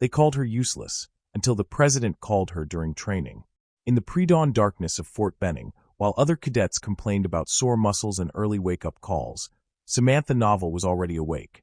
They called her useless, until the president called her during training. In the pre-dawn darkness of Fort Benning, while other cadets complained about sore muscles and early wake-up calls, Samantha Novel was already awake.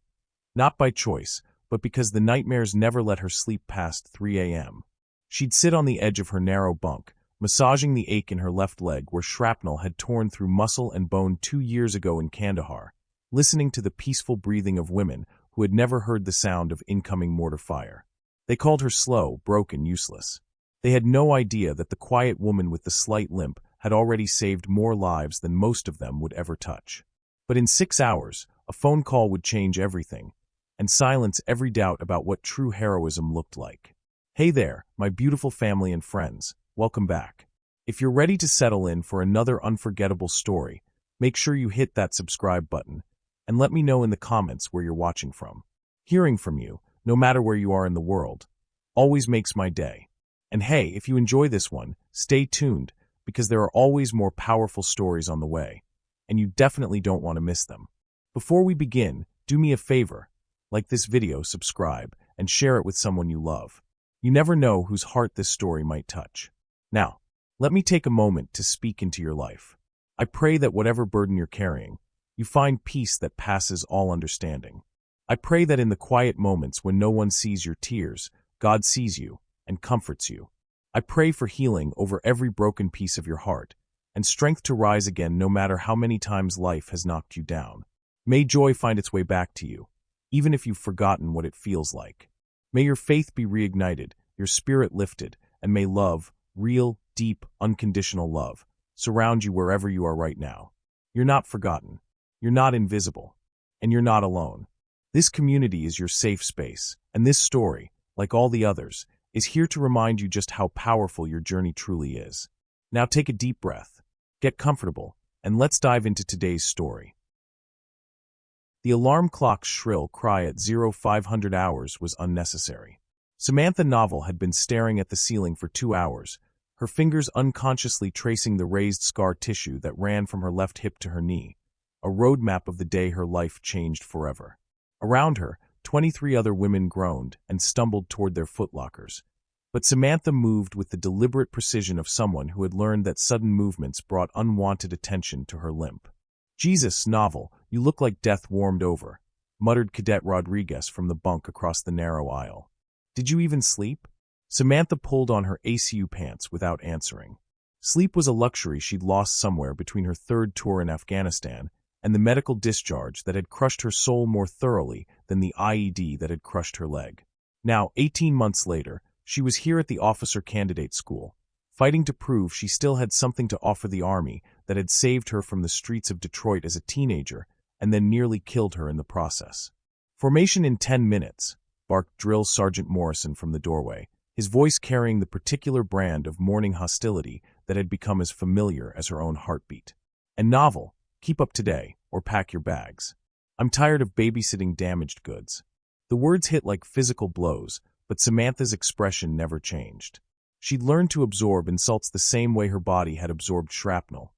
Not by choice, but because the nightmares never let her sleep past 3 a.m. She'd sit on the edge of her narrow bunk, massaging the ache in her left leg where shrapnel had torn through muscle and bone 2 years ago in Kandahar, listening to the peaceful breathing of women who had never heard the sound of incoming mortar fire. They called her slow, broken, useless. They had no idea that the quiet woman with the slight limp had already saved more lives than most of them would ever touch. But in 6 hours, a phone call would change everything, and silence every doubt about what true heroism looked like. Hey there, my beautiful family and friends. Welcome back. If you're ready to settle in for another unforgettable story, make sure you hit that subscribe button, and let me know in the comments where you're watching from. Hearing from you, no matter where you are in the world, always makes my day. And hey, if you enjoy this one, stay tuned, because there are always more powerful stories on the way, and you definitely don't want to miss them. Before we begin, do me a favor, like this video, subscribe, and share it with someone you love. You never know whose heart this story might touch. Now, let me take a moment to speak into your life. I pray that whatever burden you're carrying, you find peace that passes all understanding. I pray that in the quiet moments when no one sees your tears, God sees you and comforts you. I pray for healing over every broken piece of your heart, and strength to rise again no matter how many times life has knocked you down. May joy find its way back to you, even if you've forgotten what it feels like. May your faith be reignited, your spirit lifted, and may love, real, deep, unconditional love, surround you wherever you are right now. You're not forgotten, you're not invisible, and you're not alone. This community is your safe space, and this story, like all the others, is here to remind you just how powerful your journey truly is. Now take a deep breath, get comfortable, and let's dive into today's story. The alarm clock's shrill cry at 0500 hours was unnecessary. Samantha Novel had been staring at the ceiling for 2 hours, her fingers unconsciously tracing the raised scar tissue that ran from her left hip to her knee, a roadmap of the day her life changed forever. Around her, 23 other women groaned and stumbled toward their footlockers. But Samantha moved with the deliberate precision of someone who had learned that sudden movements brought unwanted attention to her limp. "Jesus, Novel, you look like death warmed over," muttered Cadet Rodriguez from the bunk across the narrow aisle. "Did you even sleep?" Samantha pulled on her ACU pants without answering. Sleep was a luxury she'd lost somewhere between her third tour in Afghanistan and the medical discharge that had crushed her soul more thoroughly than the IED that had crushed her leg. Now, 18 months later, she was here at the officer candidate school, fighting to prove she still had something to offer the Army that had saved her from the streets of Detroit as a teenager and then nearly killed her in the process. "Formation in 10 minutes, barked Drill Sergeant Morrison from the doorway, his voice carrying the particular brand of morning hostility that had become as familiar as her own heartbeat. "And Novel, keep up today, or pack your bags. I'm tired of babysitting damaged goods." The words hit like physical blows, but Samantha's expression never changed. She'd learned to absorb insults the same way her body had absorbed shrapnel.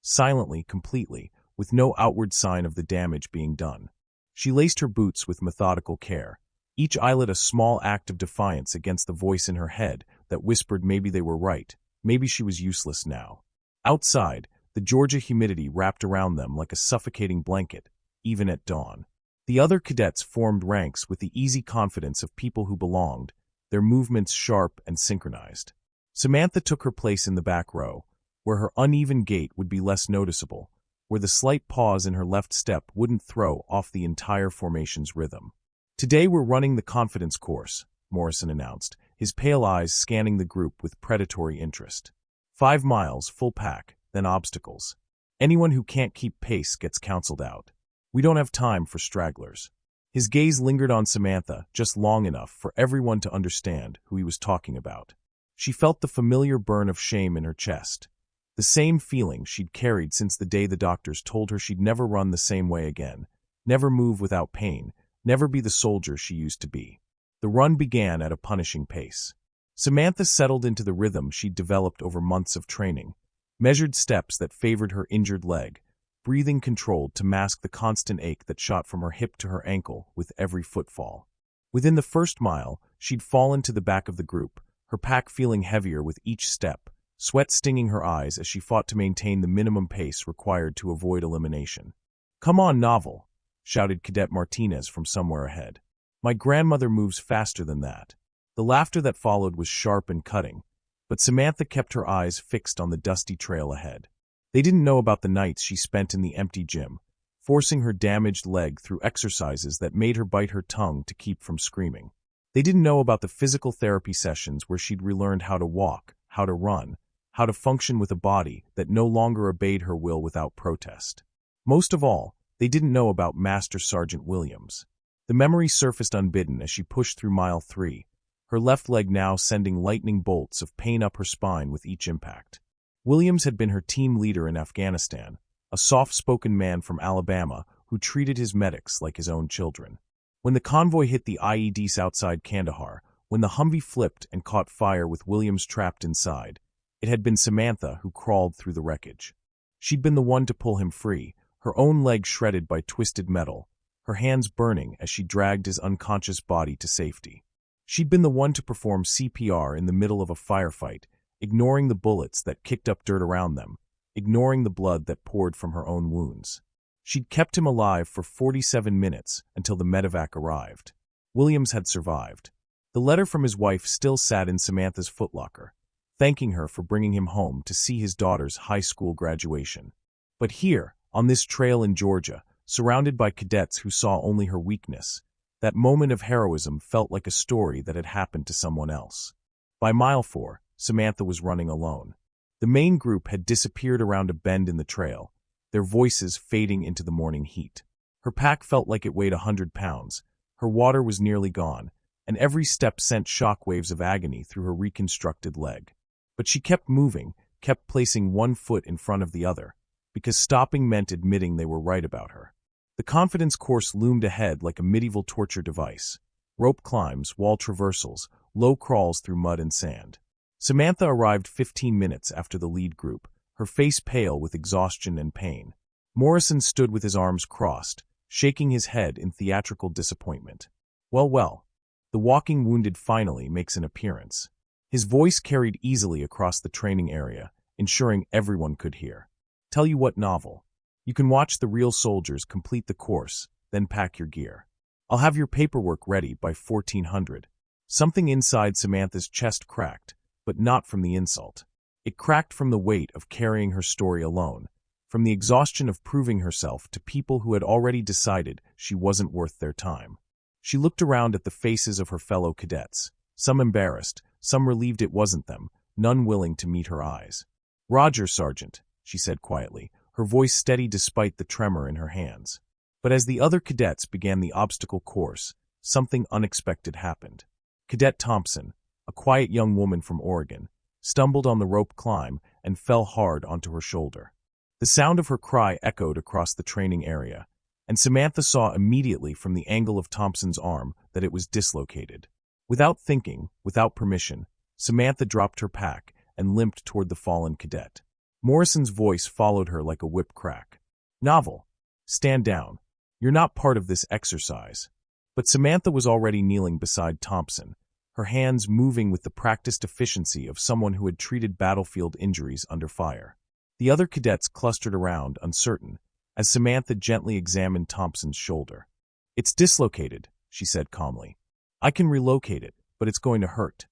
Silently, completely, with no outward sign of the damage being done. She laced her boots with methodical care, each eyelet a small act of defiance against the voice in her head that whispered maybe they were right, maybe she was useless now. Outside, the Georgia humidity wrapped around them like a suffocating blanket, even at dawn. The other cadets formed ranks with the easy confidence of people who belonged, their movements sharp and synchronized. Samantha took her place in the back row, where her uneven gait would be less noticeable, where the slight pause in her left step wouldn't throw off the entire formation's rhythm. "Today we're running the confidence course," Morrison announced, his pale eyes scanning the group with predatory interest. 5 miles, full pack, then obstacles. Anyone who can't keep pace gets counseled out. We don't have time for stragglers." His gaze lingered on Samantha just long enough for everyone to understand who he was talking about. She felt the familiar burn of shame in her chest, the same feeling she'd carried since the day the doctors told her she'd never run the same way again, never move without pain, never be the soldier she used to be. The run began at a punishing pace. Samantha settled into the rhythm she'd developed over months of training, measured steps that favored her injured leg, breathing controlled to mask the constant ache that shot from her hip to her ankle with every footfall. Within the first mile, She'd fallen to the back of the group, her pack feeling heavier with each step, sweat stinging her eyes as she fought to maintain the minimum pace required to avoid elimination. "Come on, Novel," shouted Cadet Martinez from somewhere ahead. "My grandmother moves faster than that." The laughter that followed was sharp and cutting, but Samantha kept her eyes fixed on the dusty trail ahead. They didn't know about the nights she spent in the empty gym, forcing her damaged leg through exercises that made her bite her tongue to keep from screaming. They didn't know about the physical therapy sessions where she'd relearned how to walk, how to run, how to function with a body that no longer obeyed her will without protest. Most of all, they didn't know about Master Sergeant Williams. The memory surfaced unbidden as she pushed through mile 3, her left leg now sending lightning bolts of pain up her spine with each impact. Williams had been her team leader in Afghanistan, a soft-spoken man from Alabama who treated his medics like his own children. When the convoy hit the IEDs outside Kandahar, when the Humvee flipped and caught fire with Williams trapped inside, it had been Samantha who crawled through the wreckage. She'd been the one to pull him free, her own leg shredded by twisted metal, her hands burning as she dragged his unconscious body to safety. She'd been the one to perform CPR in the middle of a firefight, ignoring the bullets that kicked up dirt around them, ignoring the blood that poured from her own wounds. She'd kept him alive for 47 minutes until the medevac arrived. Williams had survived. The letter from his wife still sat in Samantha's footlocker, thanking her for bringing him home to see his daughter's high school graduation. But here, on this trail in Georgia, surrounded by cadets who saw only her weakness, that moment of heroism felt like a story that had happened to someone else. By mile 4, Samantha was running alone. The main group had disappeared around a bend in the trail, their voices fading into the morning heat. Her pack felt like it weighed 100 pounds, her water was nearly gone, and every step sent shockwaves of agony through her reconstructed leg. But she kept moving, kept placing one foot in front of the other, because stopping meant admitting they were right about her. The confidence course loomed ahead like a medieval torture device. Rope climbs, wall traversals, low crawls through mud and sand. Samantha arrived 15 minutes after the lead group, her face pale with exhaustion and pain. Morrison stood with his arms crossed, shaking his head in theatrical disappointment. Well, the walking wounded finally makes an appearance. His voice carried easily across the training area, ensuring everyone could hear. "Tell you what, Novel. You can watch the real soldiers complete the course, then pack your gear. I'll have your paperwork ready by 1400. Something inside Samantha's chest cracked, but not from the insult. It cracked from the weight of carrying her story alone, from the exhaustion of proving herself to people who had already decided she wasn't worth their time. She looked around at the faces of her fellow cadets, some embarrassed, some relieved it wasn't them, none willing to meet her eyes. "Roger, Sergeant," she said quietly, her voice steady despite the tremor in her hands. But as the other cadets began the obstacle course, something unexpected happened. Cadet Thompson, a quiet young woman from Oregon, stumbled on the rope climb and fell hard onto her shoulder. The sound of her cry echoed across the training area, and Samantha saw immediately from the angle of Thompson's arm that it was dislocated. Without thinking, without permission, Samantha dropped her pack and limped toward the fallen cadet. Morrison's voice followed her like a whip crack. "Novel, stand down. You're not part of this exercise." But Samantha was already kneeling beside Thompson, her hands moving with the practiced efficiency of someone who had treated battlefield injuries under fire. The other cadets clustered around, uncertain, as Samantha gently examined Thompson's shoulder. "It's dislocated," she said calmly. "I can relocate it, but it's going to hurt."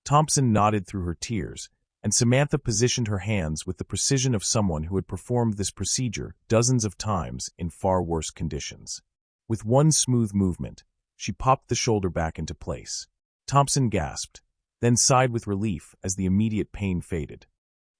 Thompson nodded through her tears, and Samantha positioned her hands with the precision of someone who had performed this procedure dozens of times in far worse conditions. With one smooth movement, she popped the shoulder back into place. Thompson gasped, then sighed with relief as the immediate pain faded.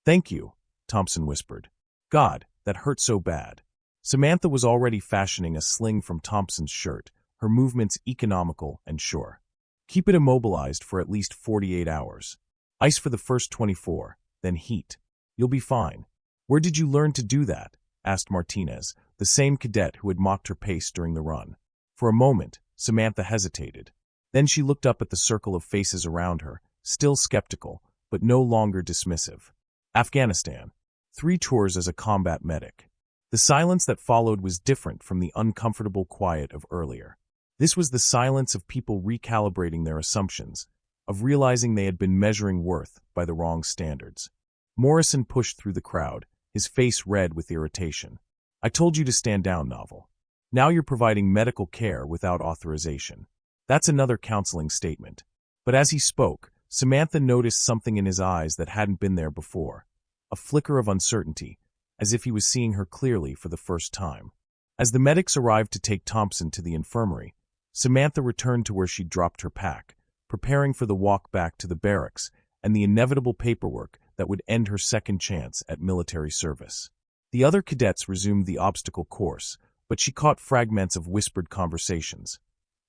"Thank you," Thompson whispered. "God, that hurt so bad." Samantha was already fashioning a sling from Thompson's shirt, her movements economical and sure. "Keep it immobilized for at least 48 hours. Ice for the first 24, then heat. You'll be fine." "Where did you learn to do that?" asked Martinez, the same cadet who had mocked her pace during the run. For a moment, Samantha hesitated. Then she looked up at the circle of faces around her, still skeptical, but no longer dismissive. "Afghanistan. 3 tours as a combat medic." The silence that followed was different from the uncomfortable quiet of earlier. This was the silence of people recalibrating their assumptions, of realizing they had been measuring worth by the wrong standards. Morrison pushed through the crowd, his face red with irritation. "I told you to stand down, Novel. Now you're providing medical care without authorization." That's another counseling statement. But as he spoke, Samantha noticed something in his eyes that hadn't been there before. A flicker of uncertainty, as if he was seeing her clearly for the first time. As the medics arrived to take Thompson to the infirmary, Samantha returned to where she'd dropped her pack, preparing for the walk back to the barracks and the inevitable paperwork that would end her second chance at military service. The other cadets resumed the obstacle course, but she caught fragments of whispered conversations.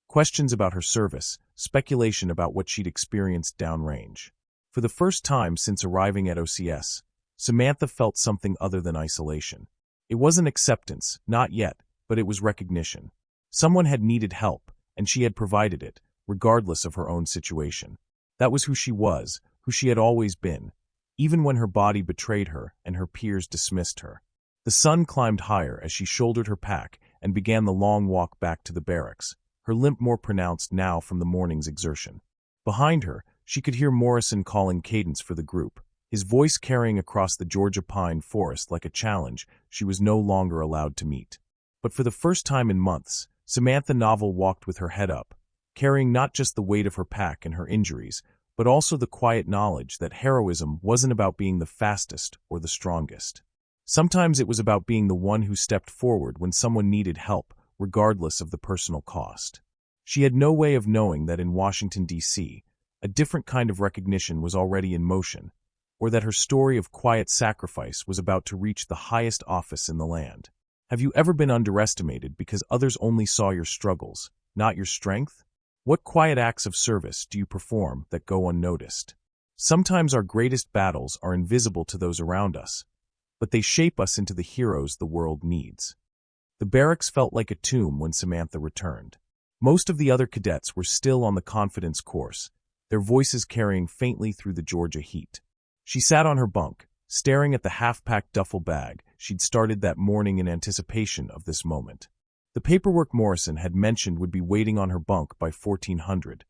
Questions about her service, speculation about what she'd experienced downrange. For the first time since arriving at OCS, Samantha felt something other than isolation. It wasn't acceptance, not yet, but it was recognition. Someone had needed help, and she had provided it, regardless of her own situation. That was who she was, who she had always been, even when her body betrayed her and her peers dismissed her. The sun climbed higher as she shouldered her pack and began the long walk back to the barracks, her limp more pronounced now from the morning's exertion. Behind her, she could hear Morrison calling cadence for the group, his voice carrying across the Georgia pine forest like a challenge she was no longer allowed to meet. But for the first time in months, Samantha Novel walked with her head up, carrying not just the weight of her pack and her injuries, but also the quiet knowledge that heroism wasn't about being the fastest or the strongest. Sometimes it was about being the one who stepped forward when someone needed help, regardless of the personal cost. She had no way of knowing that in Washington, D.C., a different kind of recognition was already in motion, or that her story of quiet sacrifice was about to reach the highest office in the land. Have you ever been underestimated because others only saw your struggles, not your strength? What quiet acts of service do you perform that go unnoticed? Sometimes our greatest battles are invisible to those around us, but they shape us into the heroes the world needs. The barracks felt like a tomb when Samantha returned. Most of the other cadets were still on the confidence course, their voices carrying faintly through the Georgia heat. She sat on her bunk, staring at the half-packed duffel bag she'd started that morning in anticipation of this moment. The paperwork Morrison had mentioned would be waiting on her bunk by 1400,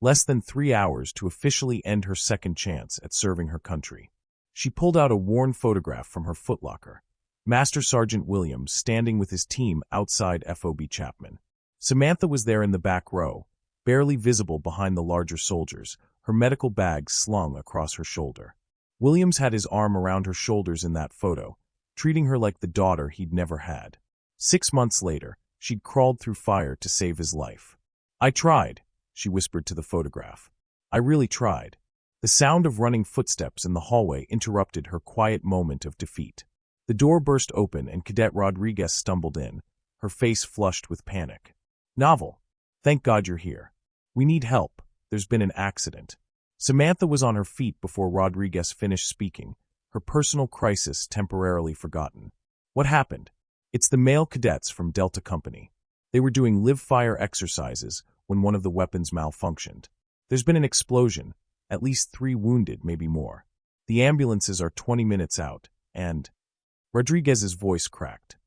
less than 3 hours to officially end her second chance at serving her country. She pulled out a worn photograph from her footlocker, Master Sergeant Williams standing with his team outside FOB Chapman. Samantha was there in the back row, barely visible behind the larger soldiers, her medical bag slung across her shoulder. Williams had his arm around her shoulders in that photo, treating her like the daughter he'd never had. 6 months later, she'd crawled through fire to save his life. "I tried," she whispered to the photograph. "I really tried." The sound of running footsteps in the hallway interrupted her quiet moment of defeat. The door burst open and Cadet Rodriguez stumbled in, her face flushed with panic. "Novel, thank God you're here. We need help. There's been an accident." Samantha was on her feet before Rodriguez finished speaking, her personal crisis temporarily forgotten. "What happened?" "It's the male cadets from Delta Company. They were doing live-fire exercises when one of the weapons malfunctioned. There's been an explosion, at least 3 wounded, maybe more. The ambulances are 20 minutes out, and—" Rodriguez's voice cracked.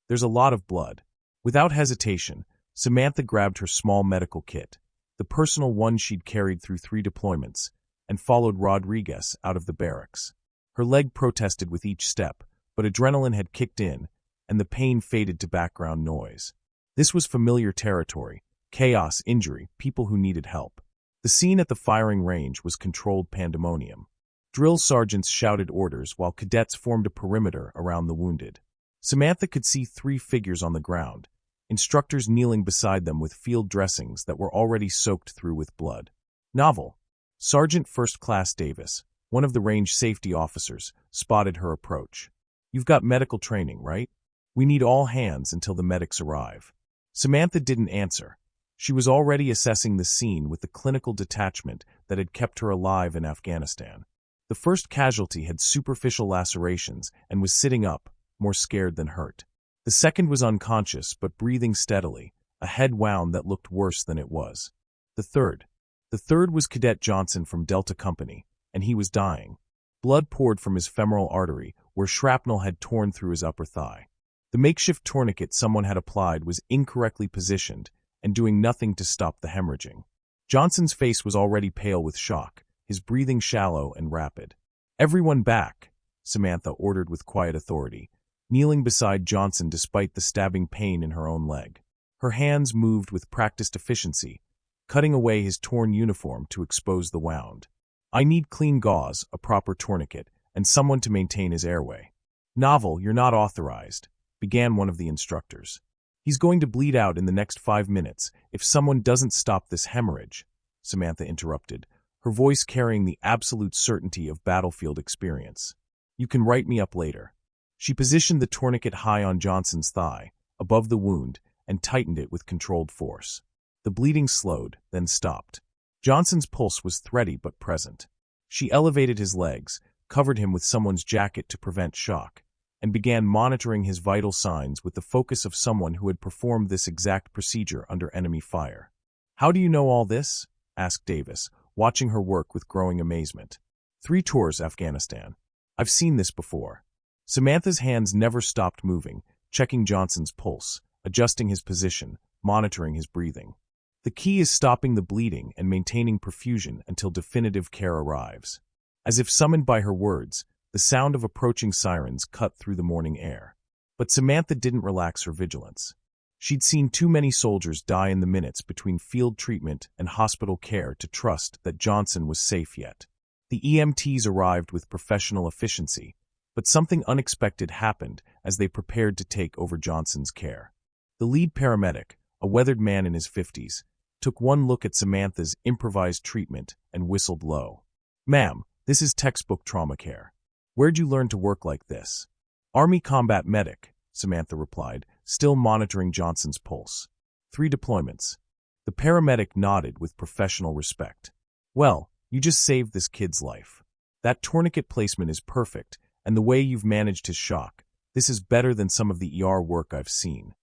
"There's a lot of blood." Without hesitation, Samantha grabbed her small medical kit, the personal one she'd carried through 3 deployments, and followed Rodriguez out of the barracks. Her leg protested with each step, but adrenaline had kicked in, and the pain faded to background noise. This was familiar territory: chaos, injury, people who needed help. The scene at the firing range was controlled pandemonium. Drill sergeants shouted orders while cadets formed a perimeter around the wounded. Samantha could see 3 figures on the ground, instructors kneeling beside them with field dressings that were already soaked through with blood. "Novel." Sergeant First Class Davis, one of the range safety officers, spotted her approach. "You've got medical training, right? We need all hands until the medics arrive." Samantha didn't answer. She was already assessing the scene with the clinical detachment that had kept her alive in Afghanistan. The first casualty had superficial lacerations and was sitting up, more scared than hurt. The second was unconscious but breathing steadily, a head wound that looked worse than it was. The third was Cadet Johnson from Delta Company, and he was dying. Blood poured from his femoral artery where shrapnel had torn through his upper thigh. The makeshift tourniquet someone had applied was incorrectly positioned, and doing nothing to stop the hemorrhaging. Johnson's face was already pale with shock, his breathing shallow and rapid. "Everyone back," Samantha ordered with quiet authority, kneeling beside Johnson despite the stabbing pain in her own leg. Her hands moved with practiced efficiency, cutting away his torn uniform to expose the wound. "I need clean gauze, a proper tourniquet, and someone to maintain his airway." "Novel, you're not authorized," began one of the instructors. "He's going to bleed out in the next 5 minutes if someone doesn't stop this hemorrhage," Samantha interrupted, her voice carrying the absolute certainty of battlefield experience. "You can write me up later." She positioned the tourniquet high on Johnson's thigh, above the wound, and tightened it with controlled force. The bleeding slowed, then stopped. Johnson's pulse was thready but present. She elevated his legs, covered him with someone's jacket to prevent shock, and began monitoring his vital signs with the focus of someone who had performed this exact procedure under enemy fire. "How do you know all this?" asked Davis, watching her work with growing amazement. 3 tours, Afghanistan. I've seen this before." Samantha's hands never stopped moving, checking Johnson's pulse, adjusting his position, monitoring his breathing. "The key is stopping the bleeding and maintaining perfusion until definitive care arrives." As if summoned by her words, the sound of approaching sirens cut through the morning air. But Samantha didn't relax her vigilance. She'd seen too many soldiers die in the minutes between field treatment and hospital care to trust that Johnson was safe yet. The EMTs arrived with professional efficiency, but something unexpected happened as they prepared to take over Johnson's care. The lead paramedic, a weathered man in his 50s, took one look at Samantha's improvised treatment and whistled low. "Ma'am, this is textbook trauma care. Where'd you learn to work like this?" "Army combat medic," Samantha replied, still monitoring Johnson's pulse. 3 deployments. The paramedic nodded with professional respect. "Well, you just saved this kid's life. That tourniquet placement is perfect, and the way you've managed his shock, this is better than some of the ER work I've seen."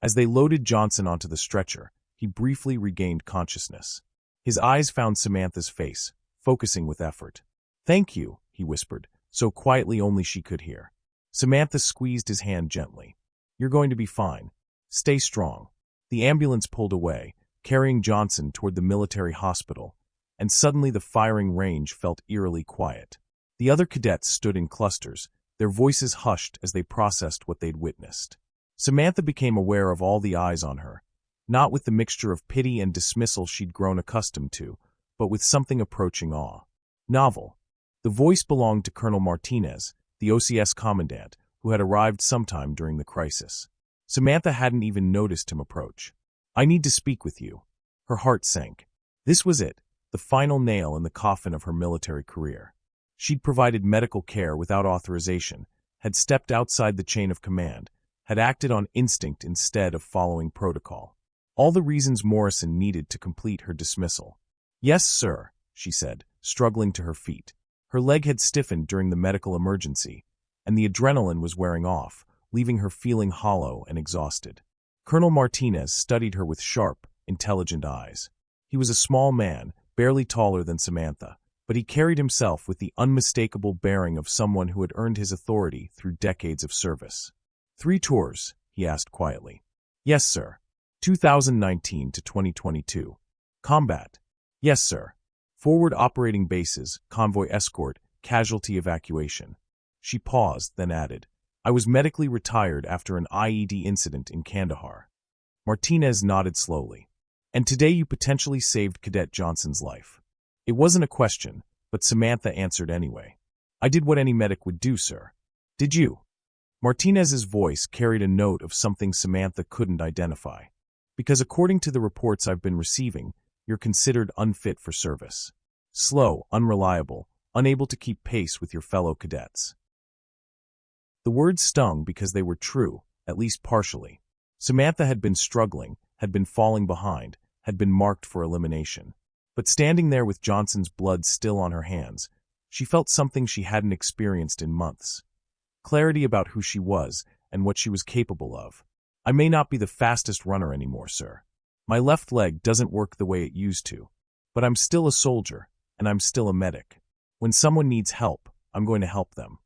As they loaded Johnson onto the stretcher, he briefly regained consciousness. His eyes found Samantha's face, focusing with effort. "Thank you," he whispered, so quietly only she could hear. Samantha squeezed his hand gently. "You're going to be fine. Stay strong." The ambulance pulled away, carrying Johnson toward the military hospital, and suddenly the firing range felt eerily quiet. The other cadets stood in clusters, their voices hushed as they processed what they'd witnessed. Samantha became aware of all the eyes on her, not with the mixture of pity and dismissal she'd grown accustomed to, but with something approaching awe. "Novel." The voice belonged to Colonel Martinez, the OCS commandant, who had arrived sometime during the crisis. Samantha hadn't even noticed him approach. "I need to speak with you." Her heart sank. This was it, the final nail in the coffin of her military career. She'd provided medical care without authorization, had stepped outside the chain of command, had acted on instinct instead of following protocol. All the reasons Morrison needed to complete her dismissal. "Yes, sir," she said, struggling to her feet. Her leg had stiffened during the medical emergency, and the adrenaline was wearing off, leaving her feeling hollow and exhausted. Colonel Martinez studied her with sharp, intelligent eyes. He was a small man, barely taller than Samantha, but he carried himself with the unmistakable bearing of someone who had earned his authority through decades of service. 3 tours, he asked quietly. "Yes, sir." 2019 to 2022. "Combat." "Yes, sir." "Forward operating bases, convoy escort, casualty evacuation." She paused, then added, "I was medically retired after an IED incident in Kandahar." Martinez nodded slowly. "And today you potentially saved Cadet Johnson's life." It wasn't a question, but Samantha answered anyway. "I did what any medic would do, sir." "Did you?" Martinez's voice carried a note of something Samantha couldn't identify. "Because according to the reports I've been receiving, you're considered unfit for service. Slow, unreliable, unable to keep pace with your fellow cadets." The words stung because they were true, at least partially. Samantha had been struggling, had been falling behind, had been marked for elimination. But standing there with Johnson's blood still on her hands, she felt something she hadn't experienced in months. Clarity about who she was and what she was capable of. "I may not be the fastest runner anymore, sir. My left leg doesn't work the way it used to. But I'm still a soldier, and I'm still a medic. When someone needs help, I'm going to help them."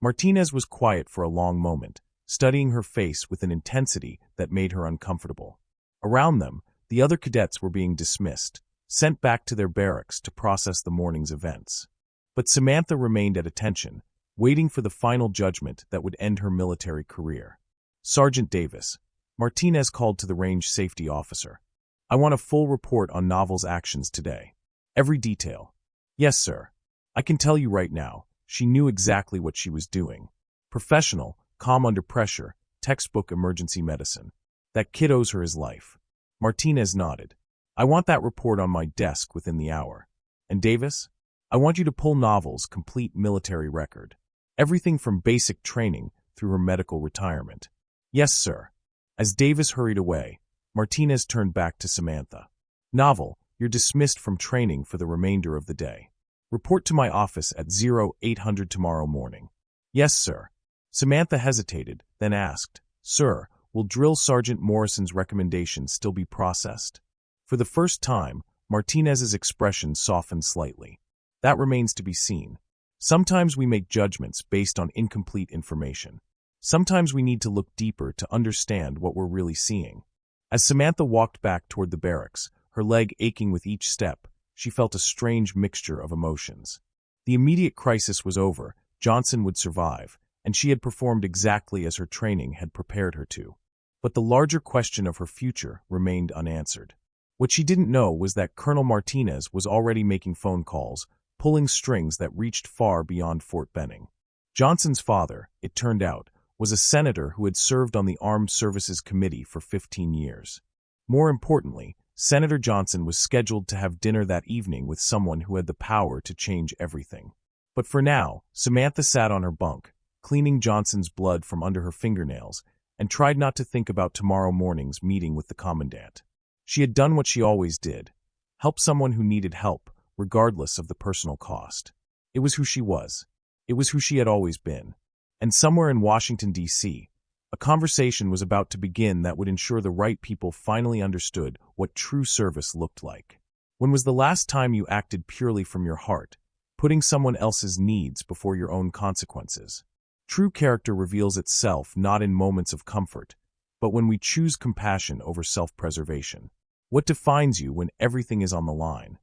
Martinez was quiet for a long moment, studying her face with an intensity that made her uncomfortable. Around them, The other cadets were being dismissed, sent back to their barracks to process the morning's events. But Samantha remained at attention, waiting for the final judgment that would end her military career. Sergeant Davis, Martinez called to the range safety officer. I want a full report on Novel's actions today. Every detail. Yes, sir. I can tell you right now, she knew exactly what she was doing. Professional, calm under pressure, textbook emergency medicine. That kid owes her his life. Martinez nodded. I want that report on my desk within the hour. And Davis, I want you to pull Novel's complete military record. Everything from basic training through her medical retirement. Yes, sir. As Davis hurried away, Martinez turned back to Samantha. Novel, you're dismissed from training for the remainder of the day. Report to my office at 0800 tomorrow morning. Yes, sir. Samantha hesitated, then asked, Sir, will Drill Sergeant Morrison's recommendation still be processed? For the first time, Martinez's expression softened slightly. That remains to be seen. Sometimes we make judgments based on incomplete information. Sometimes we need to look deeper to understand what we're really seeing. As Samantha walked back toward the barracks, her leg aching with each step, she felt a strange mixture of emotions. The immediate crisis was over, Johnson would survive, and she had performed exactly as her training had prepared her to. But the larger question of her future remained unanswered. What she didn't know was that Colonel Martinez was already making phone calls, pulling strings that reached far beyond Fort Benning. Johnson's father, it turned out, was a senator who had served on the Armed Services Committee for 15 years. More importantly, Senator Johnson was scheduled to have dinner that evening with someone who had the power to change everything. But for now, Samantha sat on her bunk, cleaning Johnson's blood from under her fingernails, and tried not to think about tomorrow morning's meeting with the commandant. She had done what she always did, help someone who needed help, regardless of the personal cost. It was who she was. It was who she had always been. And somewhere in Washington, D.C., a conversation was about to begin that would ensure the right people finally understood what true service looked like. When was the last time you acted purely from your heart, putting someone else's needs before your own consequences? True character reveals itself not in moments of comfort, but when we choose compassion over self-preservation. What defines you when everything is on the line?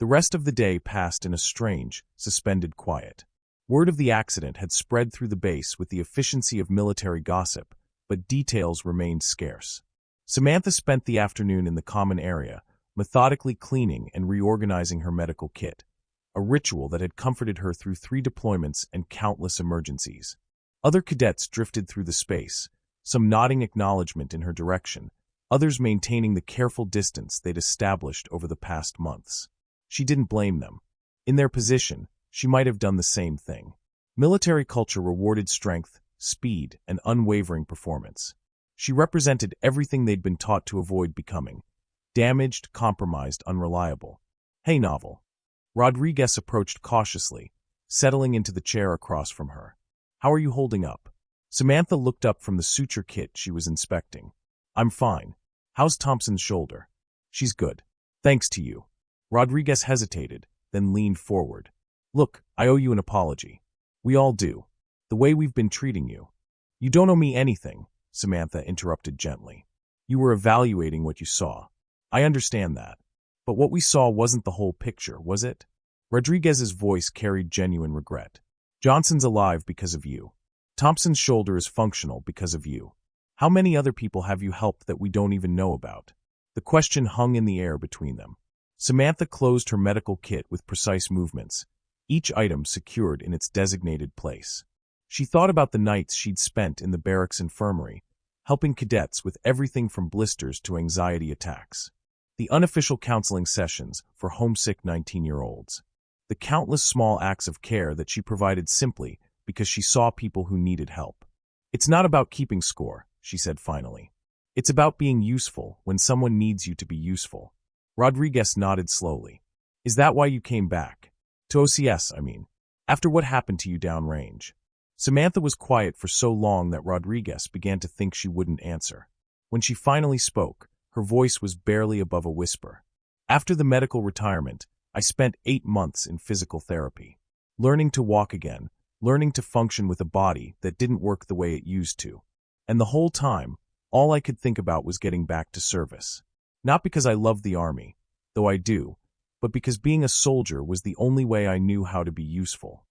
The rest of the day passed in a strange, suspended quiet. Word of the accident had spread through the base with the efficiency of military gossip, but details remained scarce. Samantha spent the afternoon in the common area, methodically cleaning and reorganizing her medical kit, a ritual that had comforted her through 3 deployments and countless emergencies. Other cadets drifted through the space, some nodding acknowledgement in her direction, others maintaining the careful distance they'd established over the past months. She didn't blame them. In their position, she might have done the same thing. Military culture rewarded strength, speed, and unwavering performance. She represented everything they'd been taught to avoid becoming: damaged, compromised, unreliable. Hey, Novel. Rodriguez approached cautiously, settling into the chair across from her. How are you holding up? Samantha looked up from the suture kit she was inspecting. I'm fine. How's Thompson's shoulder? She's good. Thanks to you. Rodriguez hesitated, then leaned forward. Look, I owe you an apology. We all do. The way we've been treating you. You don't owe me anything, Samantha interrupted gently. You were evaluating what you saw. I understand that. But what we saw wasn't the whole picture, was it? Rodriguez's voice carried genuine regret. Johnson's alive because of you. Thompson's shoulder is functional because of you. How many other people have you helped that we don't even know about? The question hung in the air between them. Samantha closed her medical kit with precise movements, each item secured in its designated place. She thought about the nights she'd spent in the barracks infirmary, helping cadets with everything from blisters to anxiety attacks. The unofficial counseling sessions for homesick 19-year-olds. The countless small acts of care that she provided simply because she saw people who needed help. It's not about keeping score, she said finally. It's about being useful when someone needs you to be useful. Rodriguez nodded slowly. Is that why you came back? To OCS, I mean. After what happened to you downrange. Samantha was quiet for so long that Rodriguez began to think she wouldn't answer. When she finally spoke, her voice was barely above a whisper. After the medical retirement, I spent 8 months in physical therapy. Learning to walk again, learning to function with a body that didn't work the way it used to. And the whole time, All I could think about was getting back to service. Not because I loved the army, though I do, but because being a soldier was the only way I knew how to be useful.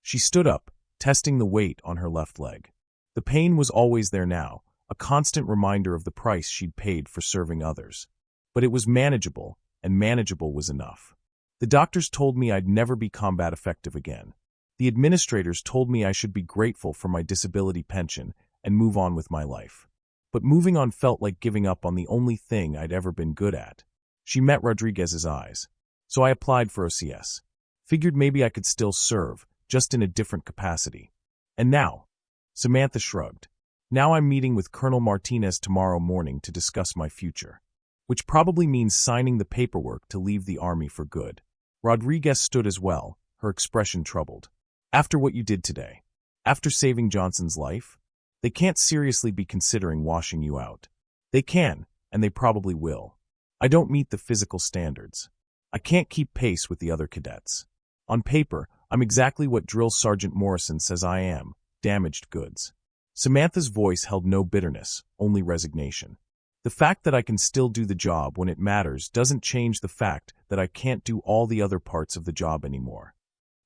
She stood up, testing the weight on her left leg. The pain was always there now, a constant reminder of the price she'd paid for serving others. But it was manageable, and manageable was enough. The doctors told me I'd never be combat effective again. The administrators told me I should be grateful for my disability pension and move on with my life. But moving on felt like giving up on the only thing I'd ever been good at. She met Rodriguez's eyes. So I applied for OCS. Figured maybe I could still serve, just in a different capacity. And now, Samantha shrugged. Now I'm meeting with Colonel Martinez tomorrow morning to discuss my future. Which probably means signing the paperwork to leave the army for good. Rodriguez stood as well, her expression troubled. After what you did today, after saving Johnson's life, they can't seriously be considering washing you out. They can, and they probably will. I don't meet the physical standards. I can't keep pace with the other cadets. On paper, I'm exactly what Drill Sergeant Morrison says I am, damaged goods. Samantha's voice held no bitterness, only resignation. The fact that I can still do the job when it matters doesn't change the fact that I can't do all the other parts of the job anymore.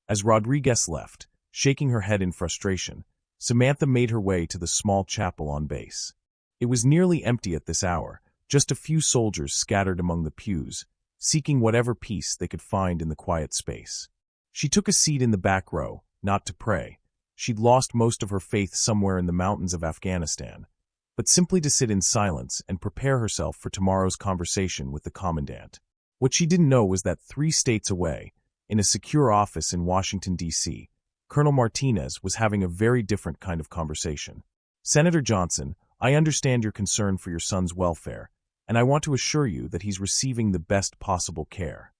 As Rodriguez left, shaking her head in frustration, Samantha made her way to the small chapel on base. It was nearly empty at this hour, just a few soldiers scattered among the pews, seeking whatever peace they could find in the quiet space. She took a seat in the back row, not to pray. She'd lost most of her faith somewhere in the mountains of Afghanistan, but simply to sit in silence and prepare herself for tomorrow's conversation with the commandant. What she didn't know was that 3 states away, in a secure office in Washington, D.C., Colonel Martinez was having a very different kind of conversation. Senator Johnson, I understand your concern for your son's welfare, and I want to assure you that he's receiving the best possible care.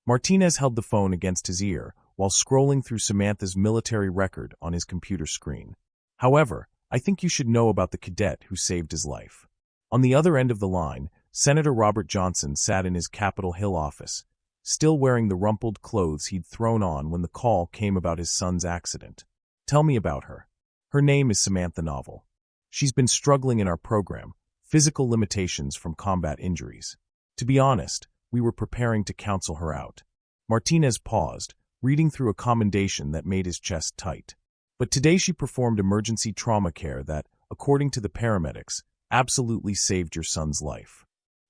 Martinez held the phone against his ear while scrolling through Samantha's military record on his computer screen. However, I think you should know about the cadet who saved his life. On the other end of the line, Senator Robert Johnson sat in his Capitol Hill office, still wearing the rumpled clothes he'd thrown on when the call came about his son's accident. Tell me about her. Her name is Samantha Novel. She's been struggling in our program, physical limitations from combat injuries. To be honest, we were preparing to counsel her out. Martinez paused, reading through a commendation that made his chest tight. But today she performed emergency trauma care that, according to the paramedics, absolutely saved your son's life.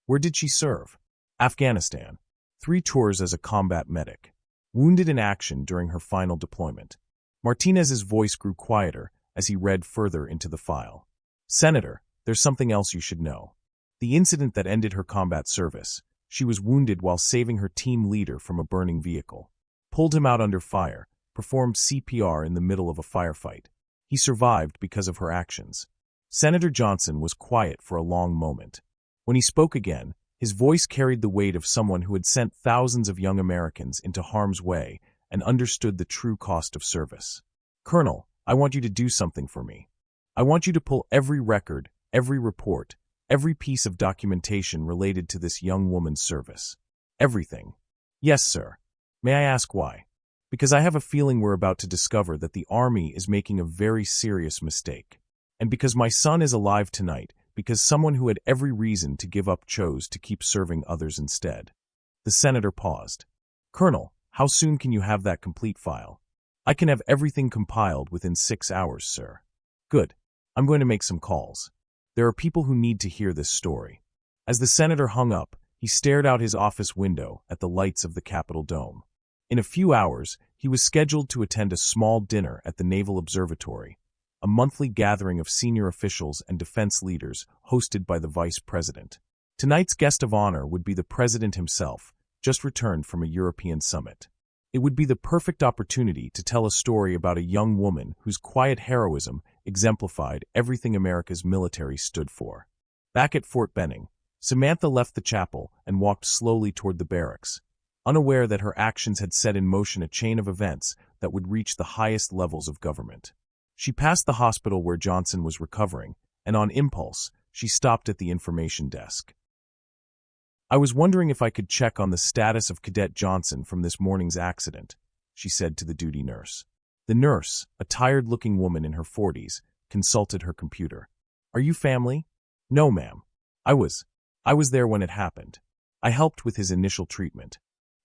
Where did she serve? Afghanistan. 3 tours as a combat medic. Wounded in action during her final deployment. Martinez's voice grew quieter as he read further into the file. Senator, there's something else you should know. The incident that ended her combat service, she was wounded while saving her team leader from a burning vehicle. Pulled him out under fire, performed CPR in the middle of a firefight. He survived because of her actions. Senator Johnson was quiet for a long moment. When he spoke again, his voice carried the weight of someone who had sent thousands of young Americans into harm's way and understood the true cost of service. Colonel, I want you to do something for me. I want you to pull every record, every report, every piece of documentation related to this young woman's service. Everything. Yes, sir. May I ask why? Because I have a feeling we're about to discover that the Army is making a very serious mistake. And because my son is alive tonight, because someone who had every reason to give up chose to keep serving others instead. The senator paused. Colonel, how soon can you have that complete file? I can have everything compiled within 6 hours, sir. Good. I'm going to make some calls. There are people who need to hear this story. As the senator hung up, he stared out his office window at the lights of the Capitol Dome. In a few hours, he was scheduled to attend a small dinner at the Naval Observatory, a monthly gathering of senior officials and defense leaders hosted by the vice president. Tonight's guest of honor would be the president himself, just returned from a European summit. It would be the perfect opportunity to tell a story about a young woman whose quiet heroism exemplified everything America's military stood for. Back at Fort Benning, Samantha left the chapel and walked slowly toward the barracks, unaware that her actions had set in motion a chain of events that would reach the highest levels of government. She passed the hospital where Johnson was recovering, and on impulse, she stopped at the information desk. I was wondering if I could check on the status of Cadet Johnson from this morning's accident, she said to the duty nurse. The nurse, a tired-looking woman in her 40s, consulted her computer. Are you family? No, ma'am. I was. I was there when it happened. I helped with his initial treatment.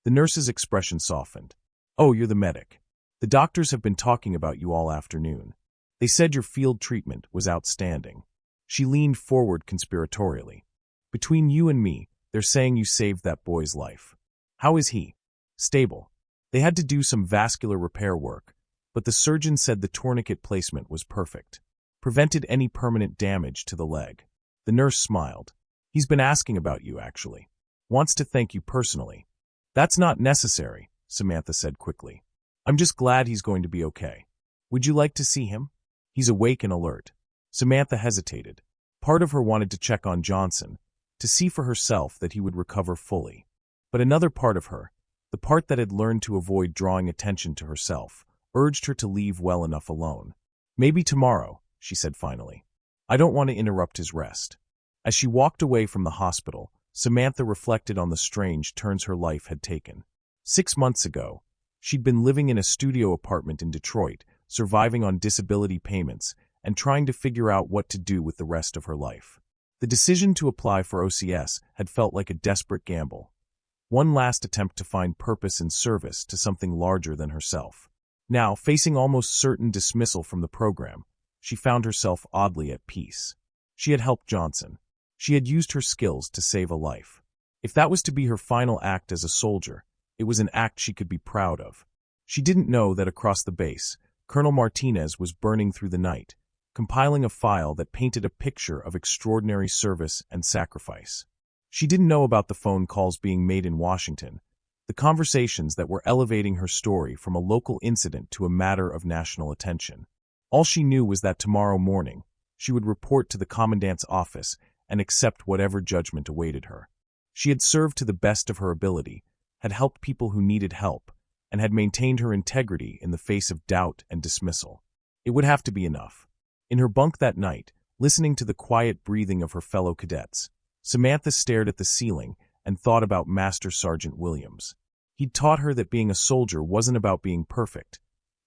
The nurse's expression softened. Oh, you're the medic. The doctors have been talking about you all afternoon. They said your field treatment was outstanding. She leaned forward conspiratorially. Between you and me, they're saying you saved that boy's life. How is he? Stable. They had to do some vascular repair work, but the surgeon said the tourniquet placement was perfect. Prevented any permanent damage to the leg. The nurse smiled. He's been asking about you, actually. Wants to thank you personally. That's not necessary, Samantha said quickly. I'm just glad he's going to be okay. Would you like to see him? He's awake and alert. Samantha hesitated. Part of her wanted to check on Johnson, to see for herself that he would recover fully. But another part of her, the part that had learned to avoid drawing attention to herself, urged her to leave well enough alone. Maybe tomorrow, she said finally. I don't want to interrupt his rest. As she walked away from the hospital, Samantha reflected on the strange turns her life had taken. 6 months ago, she'd been living in a studio apartment in Detroit, surviving on disability payments, and trying to figure out what to do with the rest of her life. The decision to apply for OCS had felt like a desperate gamble. One last attempt to find purpose and service to something larger than herself. Now, facing almost certain dismissal from the program, she found herself oddly at peace. She had helped Johnson. She had used her skills to save a life. If that was to be her final act as a soldier, it was an act she could be proud of. She didn't know that across the base, Colonel Martinez was burning through the night, compiling a file that painted a picture of extraordinary service and sacrifice. She didn't know about the phone calls being made in Washington, the conversations that were elevating her story from a local incident to a matter of national attention. All she knew was that tomorrow morning, she would report to the commandant's office and accept whatever judgment awaited her. She had served to the best of her ability, had helped people who needed help, and had maintained her integrity in the face of doubt and dismissal. It would have to be enough. In her bunk that night, listening to the quiet breathing of her fellow cadets, Samantha stared at the ceiling and thought about Master Sergeant Williams. He'd taught her that being a soldier wasn't about being perfect.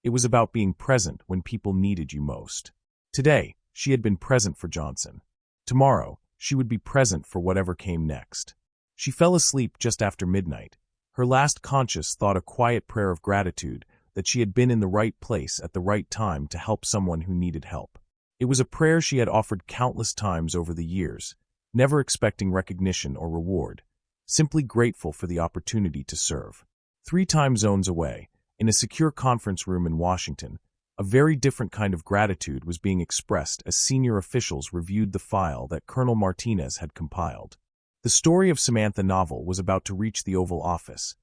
It was about being present when people needed you most. Today, she had been present for Johnson. Tomorrow, she would be present for whatever came next. She fell asleep just after midnight. Her last conscious thought a quiet prayer of gratitude that she had been in the right place at the right time to help someone who needed help. It was a prayer she had offered countless times over the years, never expecting recognition or reward, simply grateful for the opportunity to serve. 3 time zones away, in a secure conference room in Washington, a very different kind of gratitude was being expressed as senior officials reviewed the file that Colonel Martinez had compiled. The story of Samantha novel was about to reach the Oval Office,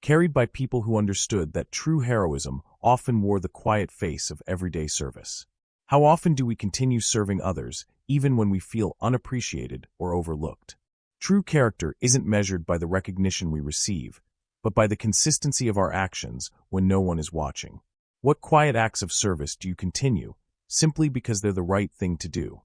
carried by people who understood that true heroism often wore the quiet face of everyday service. How often do we continue serving others, even when we feel unappreciated or overlooked? True character isn't measured by the recognition we receive, but by the consistency of our actions when no one is watching. What quiet acts of service do you continue, simply because they're the right thing to do?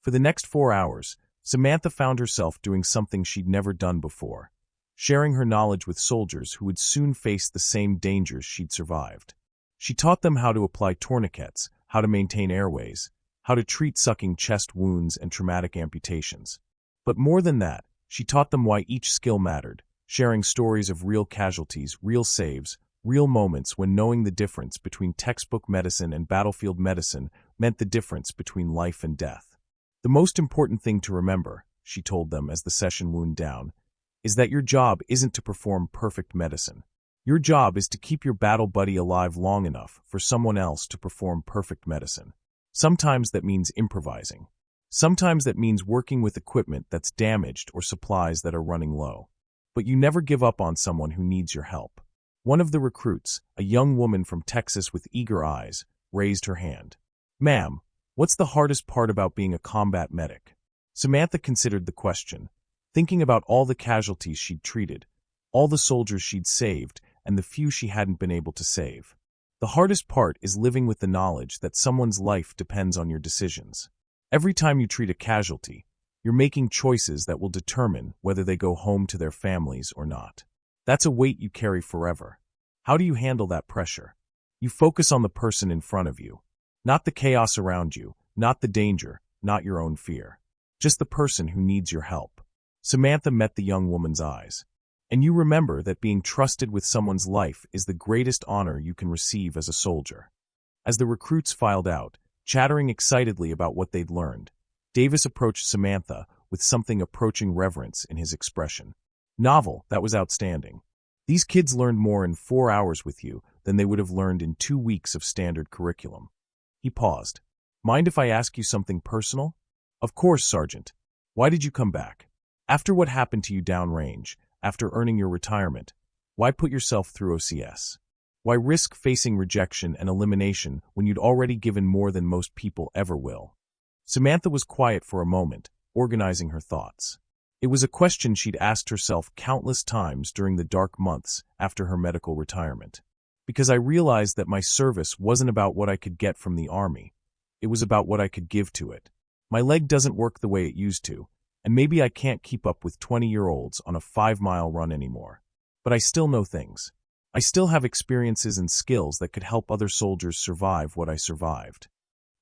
For the next 4 hours, Samantha found herself doing something she'd never done before, sharing her knowledge with soldiers who would soon face the same dangers she'd survived. She taught them how to apply tourniquets, how to maintain airways, how to treat sucking chest wounds and traumatic amputations. But more than that, she taught them why each skill mattered, sharing stories of real casualties, real saves, real moments when knowing the difference between textbook medicine and battlefield medicine meant the difference between life and death. The most important thing to remember, she told them as the session wound down, is that your job isn't to perform perfect medicine. Your job is to keep your battle buddy alive long enough for someone else to perform perfect medicine. Sometimes that means improvising. Sometimes that means working with equipment that's damaged or supplies that are running low. But you never give up on someone who needs your help. One of the recruits, a young woman from Texas with eager eyes, raised her hand. Ma'am, what's the hardest part about being a combat medic? Samantha considered the question, thinking about all the casualties she'd treated, all the soldiers she'd saved, and the few she hadn't been able to save. The hardest part is living with the knowledge that someone's life depends on your decisions. Every time you treat a casualty, you're making choices that will determine whether they go home to their families or not. That's a weight you carry forever. How do you handle that pressure? You focus on the person in front of you, not the chaos around you, not the danger, not your own fear. just the person who needs your help. Samantha met the young woman's eyes. And you remember that being trusted with someone's life is the greatest honor you can receive as a soldier. As the recruits filed out, chattering excitedly about what they'd learned, Davis approached Samantha with something approaching reverence in his expression. Novel, that was outstanding. These kids learned more in 4 hours with you than they would have learned in 2 weeks of standard curriculum. He paused. Mind if I ask you something personal? Of course, Sergeant. Why did you come back? After what happened to you downrange, after earning your retirement, why put yourself through OCS? Why risk facing rejection and elimination when you'd already given more than most people ever will? Samantha was quiet for a moment, organizing her thoughts. It was a question she'd asked herself countless times during the dark months after her medical retirement. Because I realized that my service wasn't about what I could get from the Army. It was about what I could give to it. My leg doesn't work the way it used to, and maybe I can't keep up with 20-year-olds on a 5-mile run anymore. But I still know things. I still have experiences and skills that could help other soldiers survive what I survived.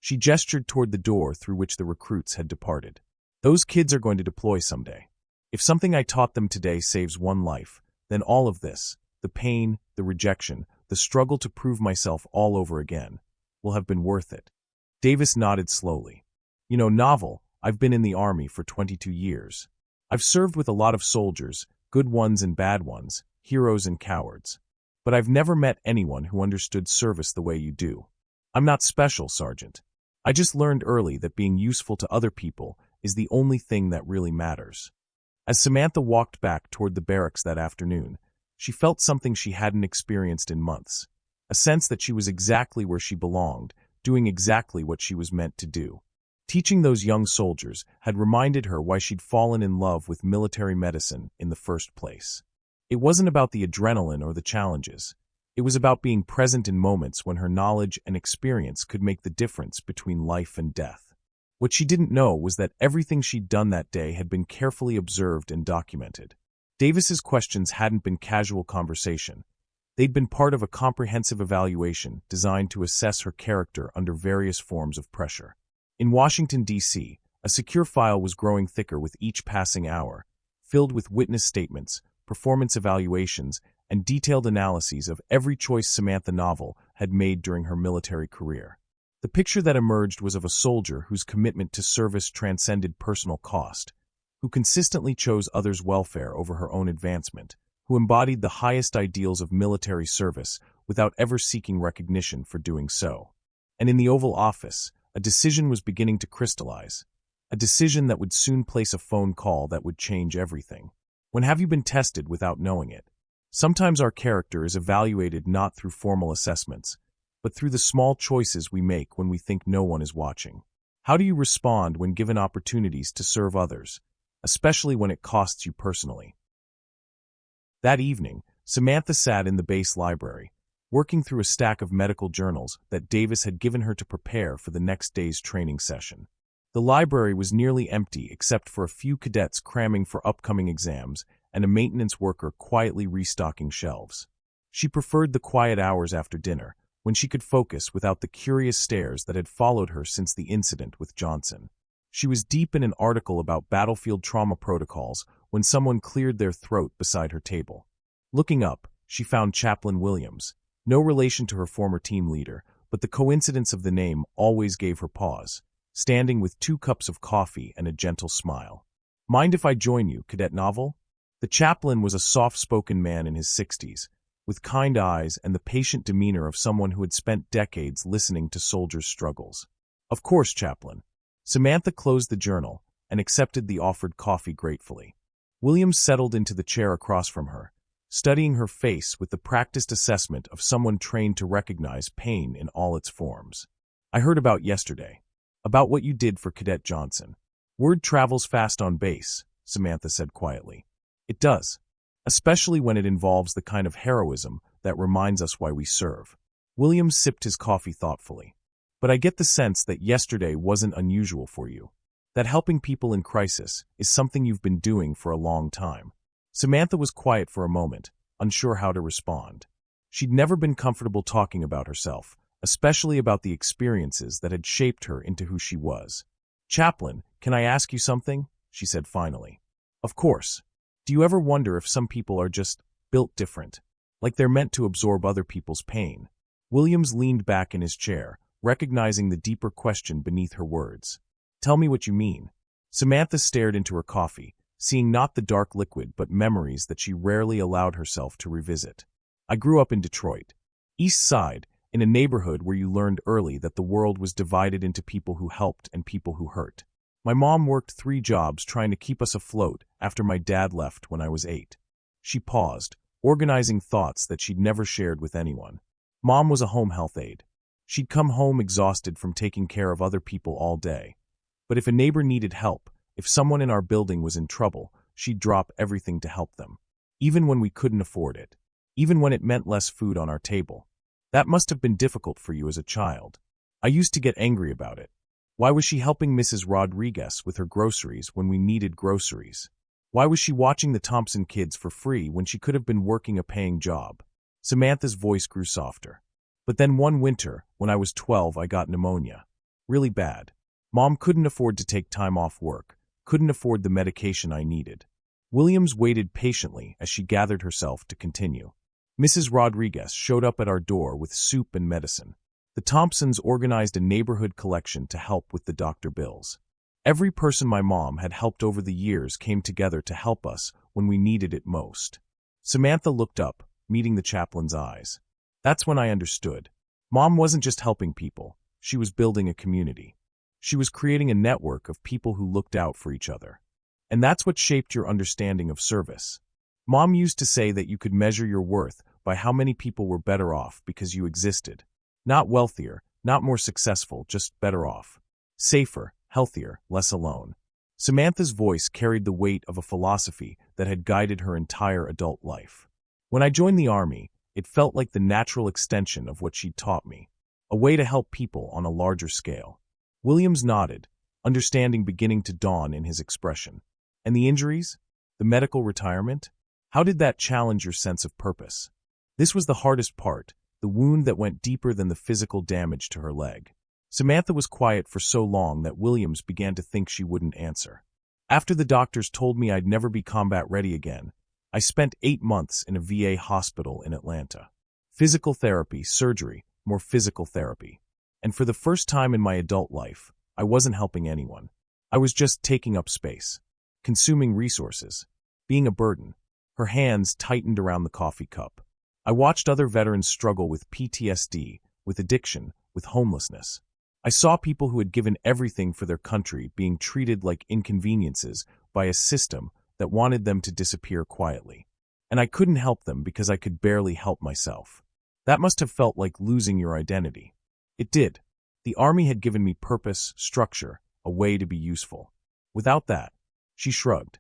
She gestured toward the door through which the recruits had departed. Those kids are going to deploy someday. If something I taught them today saves one life, then all of this, the pain, the rejection, the struggle to prove myself all over again, will have been worth it. Davis nodded slowly. You know, Novel, I've been in the Army for 22 years. I've served with a lot of soldiers, good ones and bad ones, heroes and cowards. But I've never met anyone who understood service the way you do. I'm not special, Sergeant. I just learned early that being useful to other people is the only thing that really matters. As Samantha walked back toward the barracks that afternoon, she felt something she hadn't experienced in months, a sense that she was exactly where she belonged, doing exactly what she was meant to do. Teaching those young soldiers had reminded her why she'd fallen in love with military medicine in the first place. It wasn't about the adrenaline or the challenges. It was about being present in moments when her knowledge and experience could make the difference between life and death. What she didn't know was that everything she'd done that day had been carefully observed and documented. Davis's questions hadn't been casual conversation. They'd been part of a comprehensive evaluation designed to assess her character under various forms of pressure. In Washington, D.C., a secure file was growing thicker with each passing hour, filled with witness statements, performance evaluations, and detailed analyses of every choice Samantha Novel had made during her military career. The picture that emerged was of a soldier whose commitment to service transcended personal cost, who consistently chose others' welfare over her own advancement, who embodied the highest ideals of military service without ever seeking recognition for doing so. And in the Oval Office, a decision was beginning to crystallize, a decision that would soon place a phone call that would change everything. When have you been tested without knowing it? Sometimes our character is evaluated not through formal assessments, but through the small choices we make when we think no one is watching. How do you respond when given opportunities to serve others, especially when it costs you personally? That evening, Samantha sat in the base library, working through a stack of medical journals that Davis had given her to prepare for the next day's training session. The library was nearly empty except for a few cadets cramming for upcoming exams and a maintenance worker quietly restocking shelves. She preferred the quiet hours after dinner, when she could focus without the curious stares that had followed her since the incident with Johnson. She was deep in an article about battlefield trauma protocols when someone cleared their throat beside her table. Looking up, she found Chaplain Williams. No relation to her former team leader, but the coincidence of the name always gave her pause, standing with 2 cups of coffee and a gentle smile. Mind if I join you, Cadet Novel? The chaplain was a soft-spoken man in his 60s, with kind eyes and the patient demeanor of someone who had spent decades listening to soldiers' struggles. Of course, Chaplain. Samantha closed the journal and accepted the offered coffee gratefully. Williams settled into the chair across from her, studying her face with the practiced assessment of someone trained to recognize pain in all its forms. I heard about yesterday. About what you did for Cadet Johnson. Word travels fast on base, Samantha said quietly. It does. Especially when it involves the kind of heroism that reminds us why we serve. Williams sipped his coffee thoughtfully. But I get the sense that yesterday wasn't unusual for you. That helping people in crisis is something you've been doing for a long time. Samantha was quiet for a moment, unsure how to respond. She'd never been comfortable talking about herself, especially about the experiences that had shaped her into who she was. Chaplain, "Can I ask you something?" she said finally. "Of course. Do you ever wonder if some people are just built different, like they're meant to absorb other people's pain?" Williams leaned back in his chair, recognizing the deeper question beneath her words. "Tell me what you mean." Samantha stared into her coffee, seeing not the dark liquid but memories that she rarely allowed herself to revisit. "I grew up in Detroit, East Side, in a neighborhood where you learned early that the world was divided into people who helped and people who hurt. My mom worked 3 jobs trying to keep us afloat after my dad left when I was 8. She paused, organizing thoughts that she'd never shared with anyone. Mom was a home health aide. She'd come home exhausted from taking care of other people all day. But if a neighbor needed help, if someone in our building was in trouble, she'd drop everything to help them. Even when we couldn't afford it. Even when it meant less food on our table. That must have been difficult for you as a child. I used to get angry about it. Why was she helping Mrs. Rodriguez with her groceries when we needed groceries? Why was she watching the Thompson kids for free when she could have been working a paying job? Samantha's voice grew softer. But then one winter, when I was 12, I got pneumonia. Really bad. Mom couldn't afford to take time off work, couldn't afford the medication I needed. Williams waited patiently as she gathered herself to continue. Mrs. Rodriguez showed up at our door with soup and medicine. The Thompsons organized a neighborhood collection to help with the doctor bills. Every person my mom had helped over the years came together to help us when we needed it most. Samantha looked up, meeting the chaplain's eyes. That's when I understood. Mom wasn't just helping people, she was building a community. She was creating a network of people who looked out for each other. And that's what shaped your understanding of service. Mom used to say that you could measure your worth by how many people were better off because you existed. Not wealthier, not more successful, just better off. Safer, healthier, less alone. Samantha's voice carried the weight of a philosophy that had guided her entire adult life. When I joined the Army, it felt like the natural extension of what she'd taught me. A way to help people on a larger scale. Williams nodded, understanding beginning to dawn in his expression. And the injuries? The medical retirement? How did that challenge your sense of purpose? This was the hardest part, the wound that went deeper than the physical damage to her leg. Samantha was quiet for so long that Williams began to think she wouldn't answer. After the doctors told me I'd never be combat ready again, I spent 8 months in a VA hospital in Atlanta. Physical therapy, surgery, more physical therapy. And for the first time in my adult life, I wasn't helping anyone. I was just taking up space, consuming resources, being a burden. Her hands tightened around the coffee cup. I watched other veterans struggle with PTSD, with addiction, with homelessness. I saw people who had given everything for their country being treated like inconveniences by a system that wanted them to disappear quietly. And I couldn't help them because I could barely help myself. That must have felt like losing your identity. It did. The Army had given me purpose, structure, a way to be useful. Without that, she shrugged.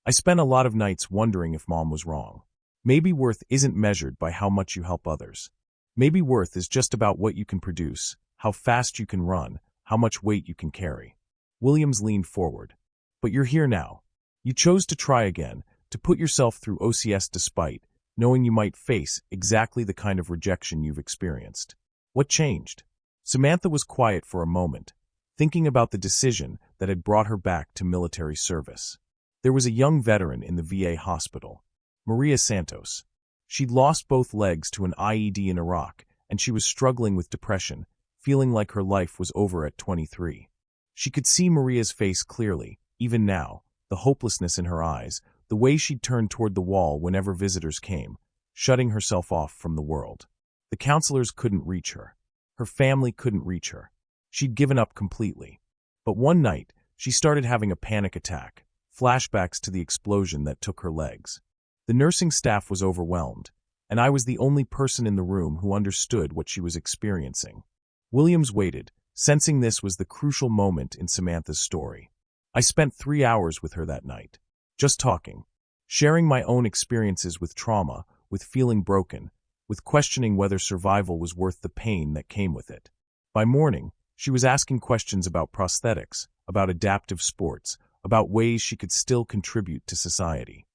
I spent a lot of nights wondering if Mom was wrong. Maybe worth isn't measured by how much you help others. Maybe worth is just about what you can produce, how fast you can run, how much weight you can carry. Williams leaned forward. But you're here now. You chose to try again, to put yourself through OCS despite knowing you might face exactly the kind of rejection you've experienced. What changed? Samantha was quiet for a moment, thinking about the decision that had brought her back to military service. There was a young veteran in the VA hospital, Maria Santos. She'd lost both legs to an IED in Iraq, and she was struggling with depression, feeling like her life was over at 23. She could see Maria's face clearly, even now, the hopelessness in her eyes, the way she'd turned toward the wall whenever visitors came, shutting herself off from the world. The counselors couldn't reach her. Her family couldn't reach her. She'd given up completely. But one night, she started having a panic attack, flashbacks to the explosion that took her legs. The nursing staff was overwhelmed, and I was the only person in the room who understood what she was experiencing. Williams waited, sensing this was the crucial moment in Samantha's story. I spent 3 hours with her that night, just talking, sharing my own experiences with trauma, with feeling broken, with questioning whether survival was worth the pain that came with it. By morning, she was asking questions about prosthetics, about adaptive sports, about ways she could still contribute to society.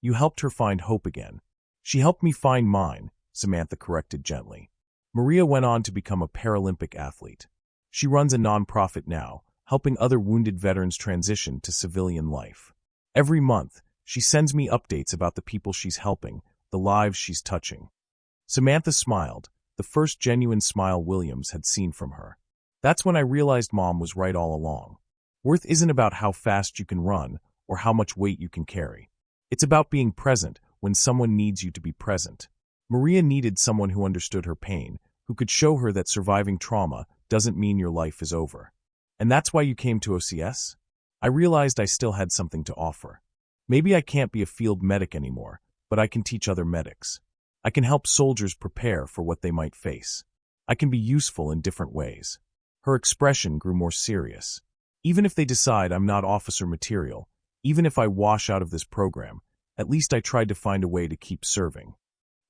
You helped her find hope again. She helped me find mine, Samantha corrected gently. Maria went on to become a Paralympic athlete. She runs a nonprofit now, helping other wounded veterans transition to civilian life. Every month, she sends me updates about the people she's helping, the lives she's touching. Samantha smiled, the first genuine smile Williams had seen from her. That's when I realized Mom was right all along. Worth isn't about how fast you can run or how much weight you can carry. It's about being present when someone needs you to be present. Maria needed someone who understood her pain, who could show her that surviving trauma doesn't mean your life is over. And that's why you came to OCS? I realized I still had something to offer. Maybe I can't be a field medic anymore, but I can teach other medics. I can help soldiers prepare for what they might face. I can be useful in different ways. Her expression grew more serious. Even if they decide I'm not officer material, even if I wash out of this program, at least I tried to find a way to keep serving.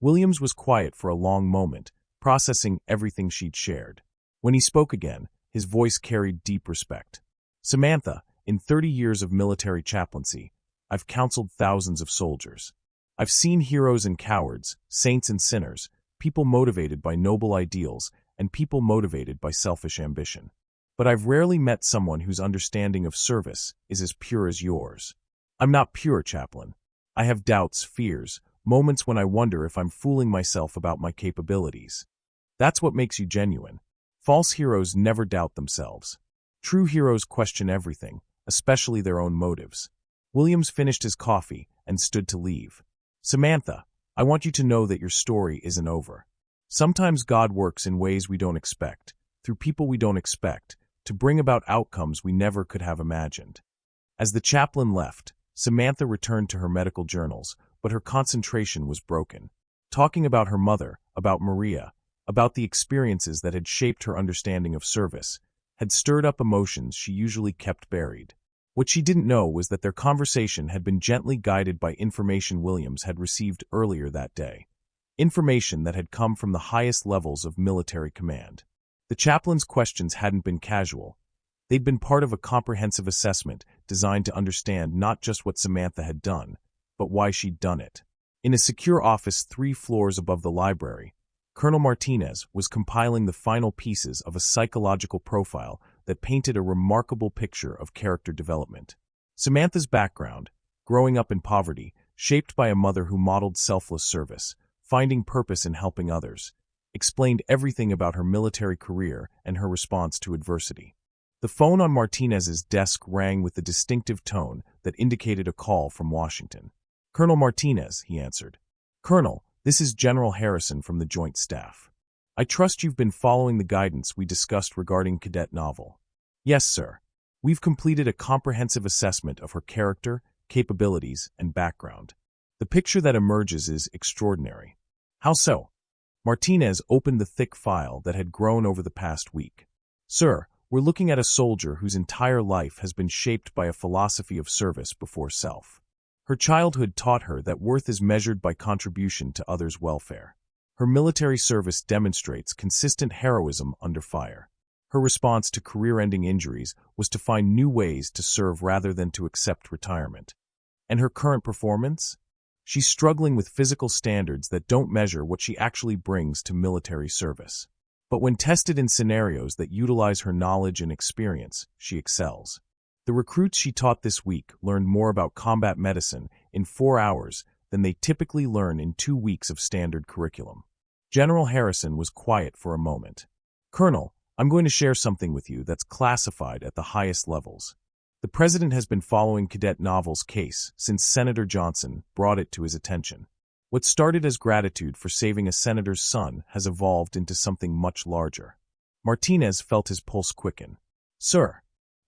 Williams was quiet for a long moment, processing everything she'd shared. When he spoke again, his voice carried deep respect. Samantha, in 30 years of military chaplaincy, I've counseled thousands of soldiers. I've seen heroes and cowards, saints and sinners, people motivated by noble ideals, and people motivated by selfish ambition. But I've rarely met someone whose understanding of service is as pure as yours. I'm not pure, Chaplain. I have doubts, fears, moments when I wonder if I'm fooling myself about my capabilities. That's what makes you genuine. False heroes never doubt themselves. True heroes question everything, especially their own motives. Williams finished his coffee and stood to leave. Samantha, I want you to know that your story isn't over. Sometimes God works in ways we don't expect, through people we don't expect, to bring about outcomes we never could have imagined. As the chaplain left, Samantha returned to her medical journals, but her concentration was broken. Talking about her mother, about Maria, about the experiences that had shaped her understanding of service, had stirred up emotions she usually kept buried. What she didn't know was that their conversation had been gently guided by information Williams had received earlier that day. Information that had come from the highest levels of military command. The chaplain's questions hadn't been casual. They'd been part of a comprehensive assessment designed to understand not just what Samantha had done, but why she'd done it. In a secure office 3 floors above the library, Colonel Martinez was compiling the final pieces of a psychological profile that painted a remarkable picture of character development. Samantha's background, growing up in poverty, shaped by a mother who modeled selfless service, finding purpose in helping others, explained everything about her military career and her response to adversity. The phone on Martinez's desk rang with the distinctive tone that indicated a call from Washington. "Colonel Martinez," he answered. "Colonel, this is General Harrison from the Joint Staff. I trust you've been following the guidance we discussed regarding Cadet Novel." "Yes, sir. We've completed a comprehensive assessment of her character, capabilities, and background. The picture that emerges is extraordinary." "How so?" Martinez opened the thick file that had grown over the past week. "Sir, we're looking at a soldier whose entire life has been shaped by a philosophy of service before self. Her childhood taught her that worth is measured by contribution to others' welfare. Her military service demonstrates consistent heroism under fire. Her response to career-ending injuries was to find new ways to serve rather than to accept retirement. And her current performance? She's struggling with physical standards that don't measure what she actually brings to military service. But when tested in scenarios that utilize her knowledge and experience, she excels. The recruits she taught this week learned more about combat medicine in 4 hours than they typically learn in 2 weeks of standard curriculum." General Harrison was quiet for a moment. "Colonel, I'm going to share something with you that's classified at the highest levels. The President has been following Cadet Novel's case since Senator Johnson brought it to his attention. What started as gratitude for saving a senator's son has evolved into something much larger." Martinez felt his pulse quicken. "Sir,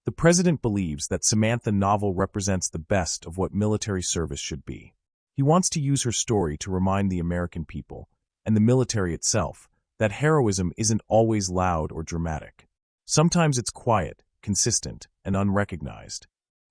the President believes that Samantha Novel represents the best of what military service should be. He wants to use her story to remind the American people, and the military itself, that heroism isn't always loud or dramatic. Sometimes it's quiet, consistent, and unrecognized."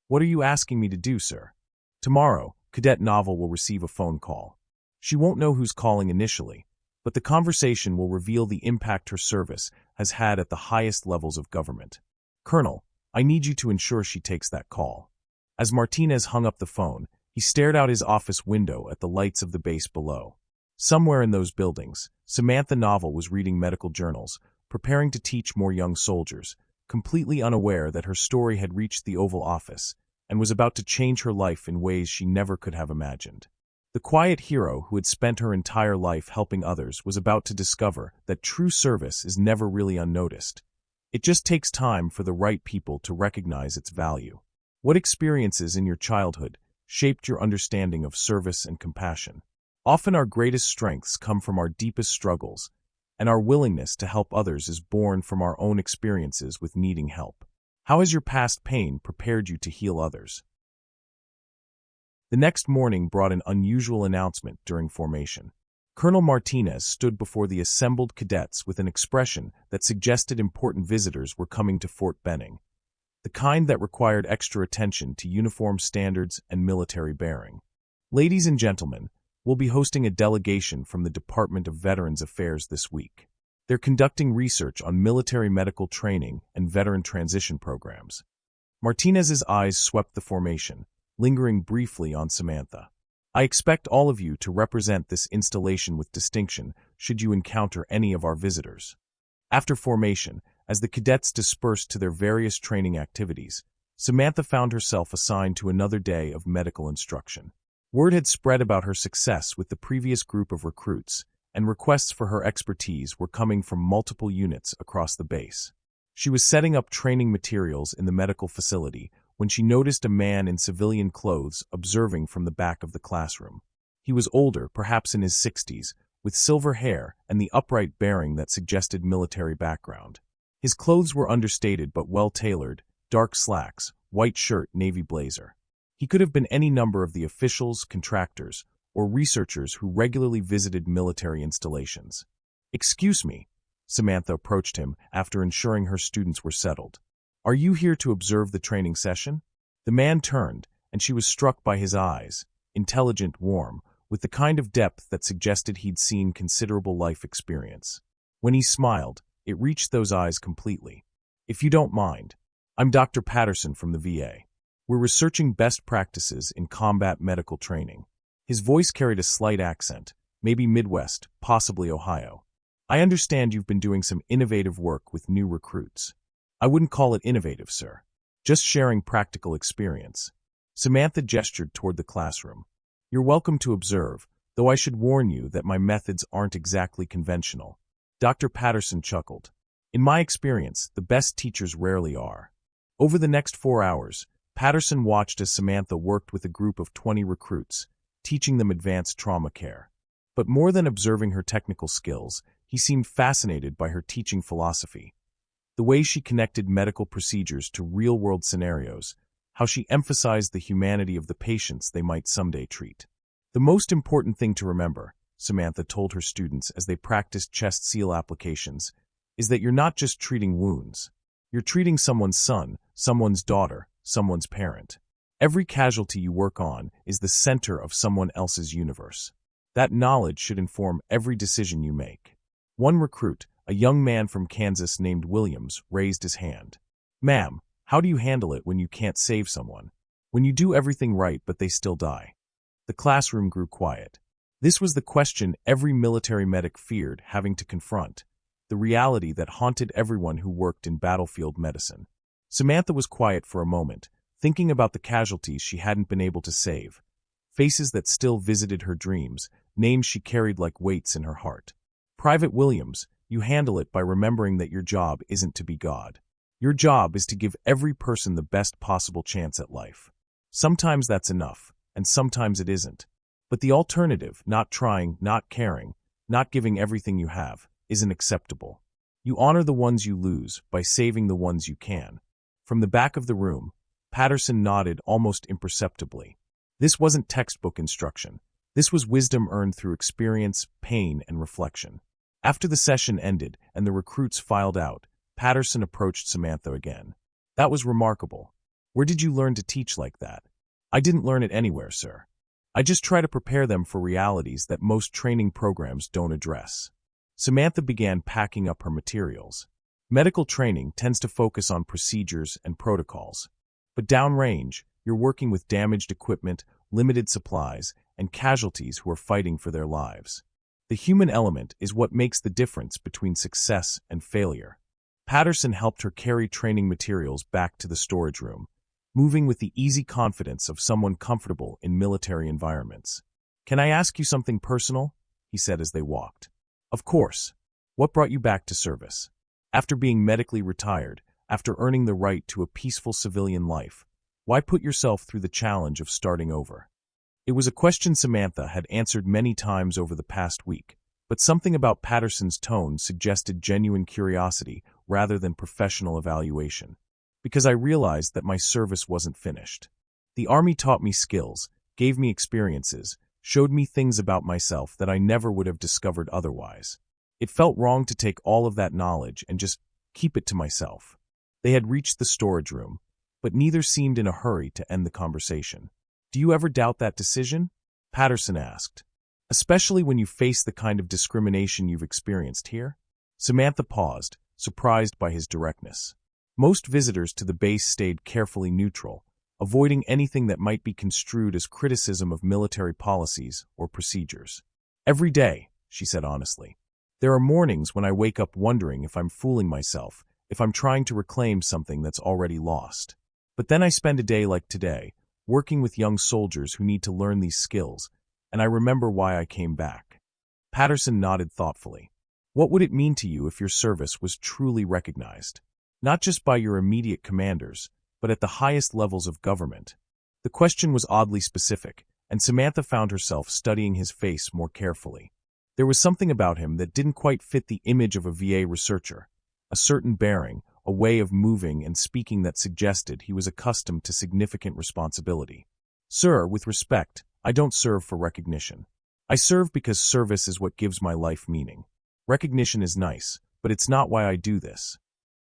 "What are you asking me to do, sir?" "Tomorrow, Cadet Novel will receive a phone call. She won't know who's calling initially, but the conversation will reveal the impact her service has had at the highest levels of government. Colonel, I need you to ensure she takes that call." As Martinez hung up the phone, he stared out his office window at the lights of the base below. Somewhere in those buildings, Samantha Novel was reading medical journals, preparing to teach more young soldiers, completely unaware that her story had reached the Oval Office and was about to change her life in ways she never could have imagined. The quiet hero who had spent her entire life helping others was about to discover that true service is never really unnoticed. It just takes time for the right people to recognize its value. What experiences in your childhood shaped your understanding of service and compassion? Often our greatest strengths come from our deepest struggles, and our willingness to help others is born from our own experiences with needing help. How has your past pain prepared you to heal others? The next morning brought an unusual announcement during formation. Colonel Martinez stood before the assembled cadets with an expression that suggested important visitors were coming to Fort Benning, the kind that required extra attention to uniform standards and military bearing. Ladies and gentlemen, we'll be hosting a delegation from the Department of Veterans Affairs this week. They're conducting research on military medical training and veteran transition programs. Martinez's eyes swept the formation, lingering briefly on Samantha. I expect all of you to represent this installation with distinction should you encounter any of our visitors. After formation, as the cadets dispersed to their various training activities, Samantha found herself assigned to another day of medical instruction. Word had spread about her success with the previous group of recruits, and requests for her expertise were coming from multiple units across the base. She was setting up training materials in the medical facility when she noticed a man in civilian clothes observing from the back of the classroom. He was older, perhaps in his 60s, with silver hair and the upright bearing that suggested military background. His clothes were understated but well-tailored, dark slacks, white shirt, navy blazer. He could have been any number of the officials, contractors, or researchers who regularly visited military installations. "Excuse me," Samantha approached him after ensuring her students were settled. "Are you here to observe the training session?" The man turned, and she was struck by his eyes, intelligent, warm, with the kind of depth that suggested he'd seen considerable life experience. When he smiled, it reached those eyes completely. "If you don't mind, I'm Dr. Patterson from the VA. We're researching best practices in combat medical training." His voice carried a slight accent, maybe Midwest, possibly Ohio. "I understand you've been doing some innovative work with new recruits." "I wouldn't call it innovative, sir. Just sharing practical experience." Samantha gestured toward the classroom. "You're welcome to observe, though I should warn you that my methods aren't exactly conventional." Dr. Patterson chuckled. "In my experience, the best teachers rarely are." Over the next 4 hours, Patterson watched as Samantha worked with a group of 20 recruits, teaching them advanced trauma care. But more than observing her technical skills, he seemed fascinated by her teaching philosophy. The way she connected medical procedures to real-world scenarios, how she emphasized the humanity of the patients they might someday treat. "The most important thing to remember," Samantha told her students as they practiced chest seal applications, "is that you're not just treating wounds. You're treating someone's son, someone's daughter, someone's parent. Every casualty you work on is the center of someone else's universe. That knowledge should inform every decision you make." One recruit, a young man from Kansas named Williams, raised his hand. "Ma'am, how do you handle it when you can't save someone? When you do everything right but they still die?" The classroom grew quiet. This was the question every military medic feared having to confront, the reality that haunted everyone who worked in battlefield medicine. Samantha was quiet for a moment, thinking about the casualties she hadn't been able to save, faces that still visited her dreams, names she carried like weights in her heart. "Private Williams, you handle it by remembering that your job isn't to be God. Your job is to give every person the best possible chance at life. Sometimes that's enough, and sometimes it isn't. But the alternative, not trying, not caring, not giving everything you have, isn't acceptable. You honor the ones you lose by saving the ones you can." From the back of the room, Patterson nodded almost imperceptibly. This wasn't textbook instruction. This was wisdom earned through experience, pain, and reflection. After the session ended and the recruits filed out, Patterson approached Samantha again. "That was remarkable. Where did you learn to teach like that?" "I didn't learn it anywhere, sir. I just try to prepare them for realities that most training programs don't address." Samantha began packing up her materials. Medical training tends to focus on procedures and protocols. But downrange, you're working with damaged equipment, limited supplies, and casualties who are fighting for their lives. The human element is what makes the difference between success and failure. Patterson helped her carry training materials back to the storage room, moving with the easy confidence of someone comfortable in military environments. "Can I ask you something personal?" he said as they walked. "Of course. What brought you back to service? After being medically retired, after earning the right to a peaceful civilian life, why put yourself through the challenge of starting over?" It was a question Samantha had answered many times over the past week, but something about Patterson's tone suggested genuine curiosity rather than professional evaluation. "Because I realized that my service wasn't finished. The Army taught me skills, gave me experiences, showed me things about myself that I never would have discovered otherwise. It felt wrong to take all of that knowledge and just keep it to myself." They had reached the storage room, but neither seemed in a hurry to end the conversation. "Do you ever doubt that decision?" Patterson asked. "Especially when you face the kind of discrimination you've experienced here?" Samantha paused, surprised by his directness. Most visitors to the base stayed carefully neutral, avoiding anything that might be construed as criticism of military policies or procedures. "Every day," she said honestly. "There are mornings when I wake up wondering if I'm fooling myself, if I'm trying to reclaim something that's already lost. But then I spend a day like today, working with young soldiers who need to learn these skills, and I remember why I came back." Patterson nodded thoughtfully. "What would it mean to you if your service was truly recognized? Not just by your immediate commanders, but at the highest levels of government?" The question was oddly specific, and Samantha found herself studying his face more carefully. There was something about him that didn't quite fit the image of a VA researcher, a certain bearing, a way of moving and speaking that suggested he was accustomed to significant responsibility. "Sir, with respect, I don't serve for recognition. I serve because service is what gives my life meaning. Recognition is nice, but it's not why I do this."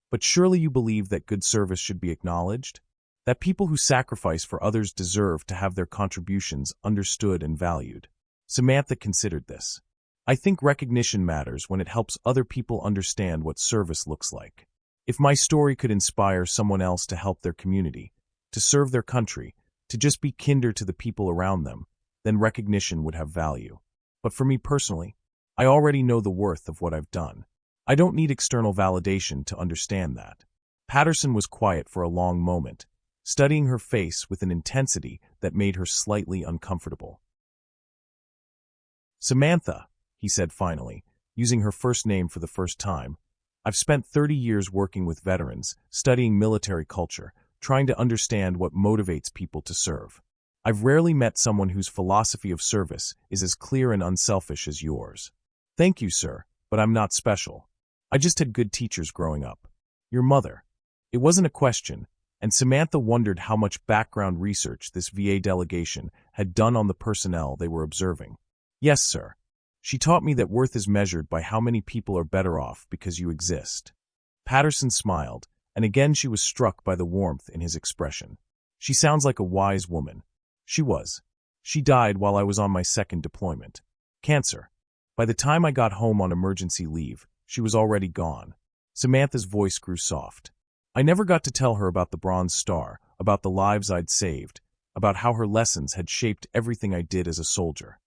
"But surely you believe that good service should be acknowledged? That people who sacrifice for others deserve to have their contributions understood and valued?" Samantha considered this. "I think recognition matters when it helps other people understand what service looks like. If my story could inspire someone else to help their community, to serve their country, to just be kinder to the people around them, then recognition would have value. But for me personally, I already know the worth of what I've done. I don't need external validation to understand that." Patterson was quiet for a long moment, studying her face with an intensity that made her slightly uncomfortable. "Samantha," he said finally, using her first name for the first time, "I've spent 30 years working with veterans, studying military culture, trying to understand what motivates people to serve. I've rarely met someone whose philosophy of service is as clear and unselfish as yours. Thank you, sir, but I'm not special. I just had good teachers growing up. Your mother." It wasn't a question, and Samantha wondered how much background research this VA delegation had done on the personnel they were observing. "Yes, sir. She taught me that worth is measured by how many people are better off because you exist." Patterson smiled, and again she was struck by the warmth in his expression. "She sounds like a wise woman." She was. "She died while I was on my second deployment. Cancer. By the time I got home on emergency leave, she was already gone." Samantha's voice grew soft. "I never got to tell her about the Bronze Star, about the lives I'd saved, about how her lessons had shaped everything I did as a soldier."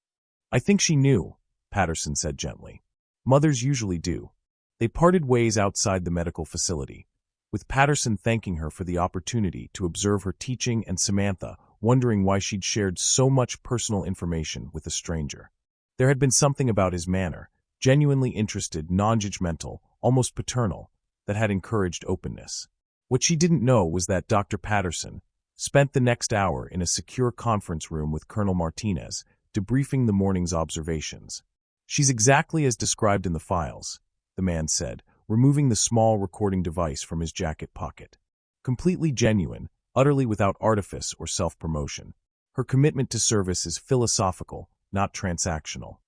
"I think she knew," Patterson said gently. "Mothers usually do." They parted ways outside the medical facility, with Patterson thanking her for the opportunity to observe her teaching and Samantha wondering why she'd shared so much personal information with a stranger. There had been something about his manner, genuinely interested, non-judgmental, almost paternal, that had encouraged openness. What she didn't know was that Dr. Patterson spent the next hour in a secure conference room with Colonel Martinez, debriefing the morning's observations. "She's exactly as described in the files," the man said, removing the small recording device from his jacket pocket. "Completely genuine, utterly without artifice or self-promotion. Her commitment to service is philosophical, not transactional."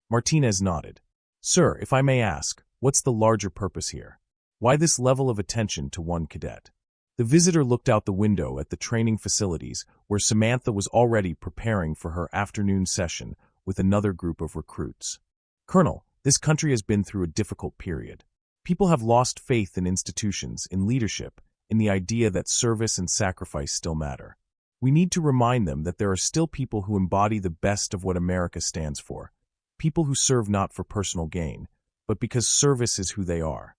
Martinez nodded. "Sir, if I may ask, what's the larger purpose here? Why this level of attention to one cadet?" The visitor looked out the window at the training facilities where Samantha was already preparing for her afternoon session with another group of recruits. "Colonel, this country has been through a difficult period. People have lost faith in institutions, in leadership, in the idea that service and sacrifice still matter. We need to remind them that there are still people who embody the best of what America stands for, people who serve not for personal gain, but because service is who they are."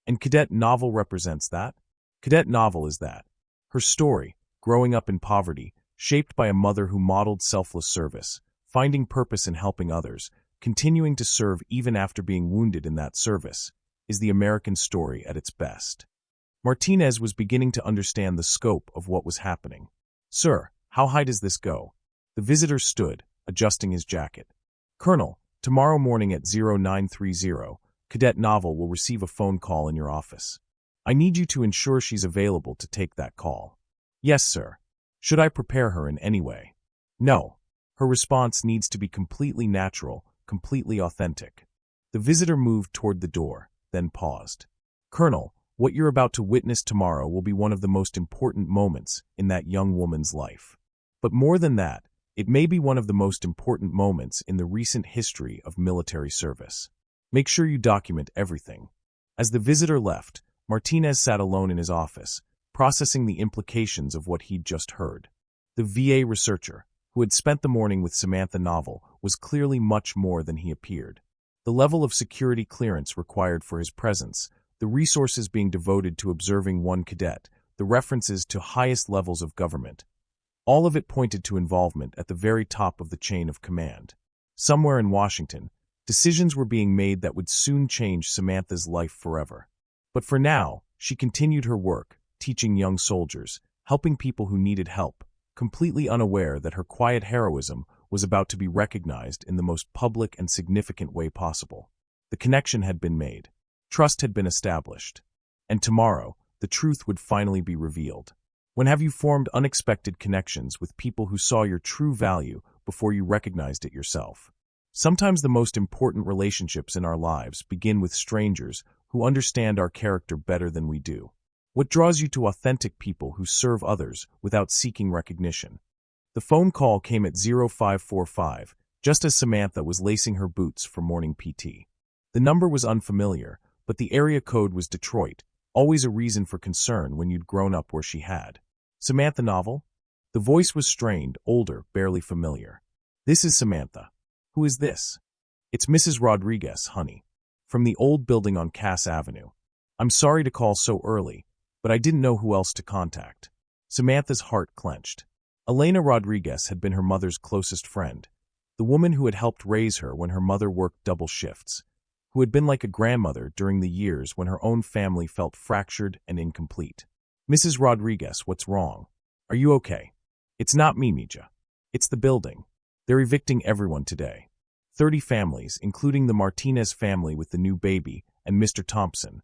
And Cadet Novel represents that? Cadet Novel is that. Her story, growing up in poverty, shaped by a mother who modeled selfless service, finding purpose in helping others, continuing to serve even after being wounded in that service, is the American story at its best. Martinez was beginning to understand the scope of what was happening. "Sir, how high does this go?" The visitor stood, adjusting his jacket. "Colonel, tomorrow morning at 0930, Cadet Novel will receive a phone call in your office. I need you to ensure she's available to take that call." "Yes, sir." "Should I prepare her in any way?" "No." Her response needs to be completely natural, completely authentic. The visitor moved toward the door, then paused. "Colonel, what you're about to witness tomorrow will be one of the most important moments in that young woman's life. But more than that, it may be one of the most important moments in the recent history of military service. Make sure you document everything." As the visitor left, Martinez sat alone in his office, processing the implications of what he'd just heard. The VA researcher, who had spent the morning with Samantha Novel, was clearly much more than he appeared. The level of security clearance required for his presence, the resources being devoted to observing one cadet, the references to highest levels of government. All of it pointed to involvement at the very top of the chain of command. Somewhere in Washington, decisions were being made that would soon change Samantha's life forever. But for now, she continued her work, teaching young soldiers, helping people who needed help, completely unaware that her quiet heroism was about to be recognized in the most public and significant way possible. The connection had been made. Trust had been established. And tomorrow, the truth would finally be revealed. When have you formed unexpected connections with people who saw your true value before you recognized it yourself? Sometimes the most important relationships in our lives begin with strangers who understand our character better than we do. What draws you to authentic people who serve others without seeking recognition? The phone call came at 0545, just as Samantha was lacing her boots for morning PT. The number was unfamiliar, but the area code was Detroit, always a reason for concern when you'd grown up where she had. "Samantha Novel?" The voice was strained, older, barely familiar. "This is Samantha." "Who is this?" "It's Mrs. Rodriguez, honey. From the old building on Cass Avenue. I'm sorry to call so early, but I didn't know who else to contact." Samantha's heart clenched. Elena Rodriguez had been her mother's closest friend, the woman who had helped raise her when her mother worked double shifts, who had been like a grandmother during the years when her own family felt fractured and incomplete. "Mrs. Rodriguez, what's wrong? Are you okay?" "It's not me, Mija. It's the building. They're evicting everyone today. 30 families, including the Martinez family with the new baby, and Mr. Thompson.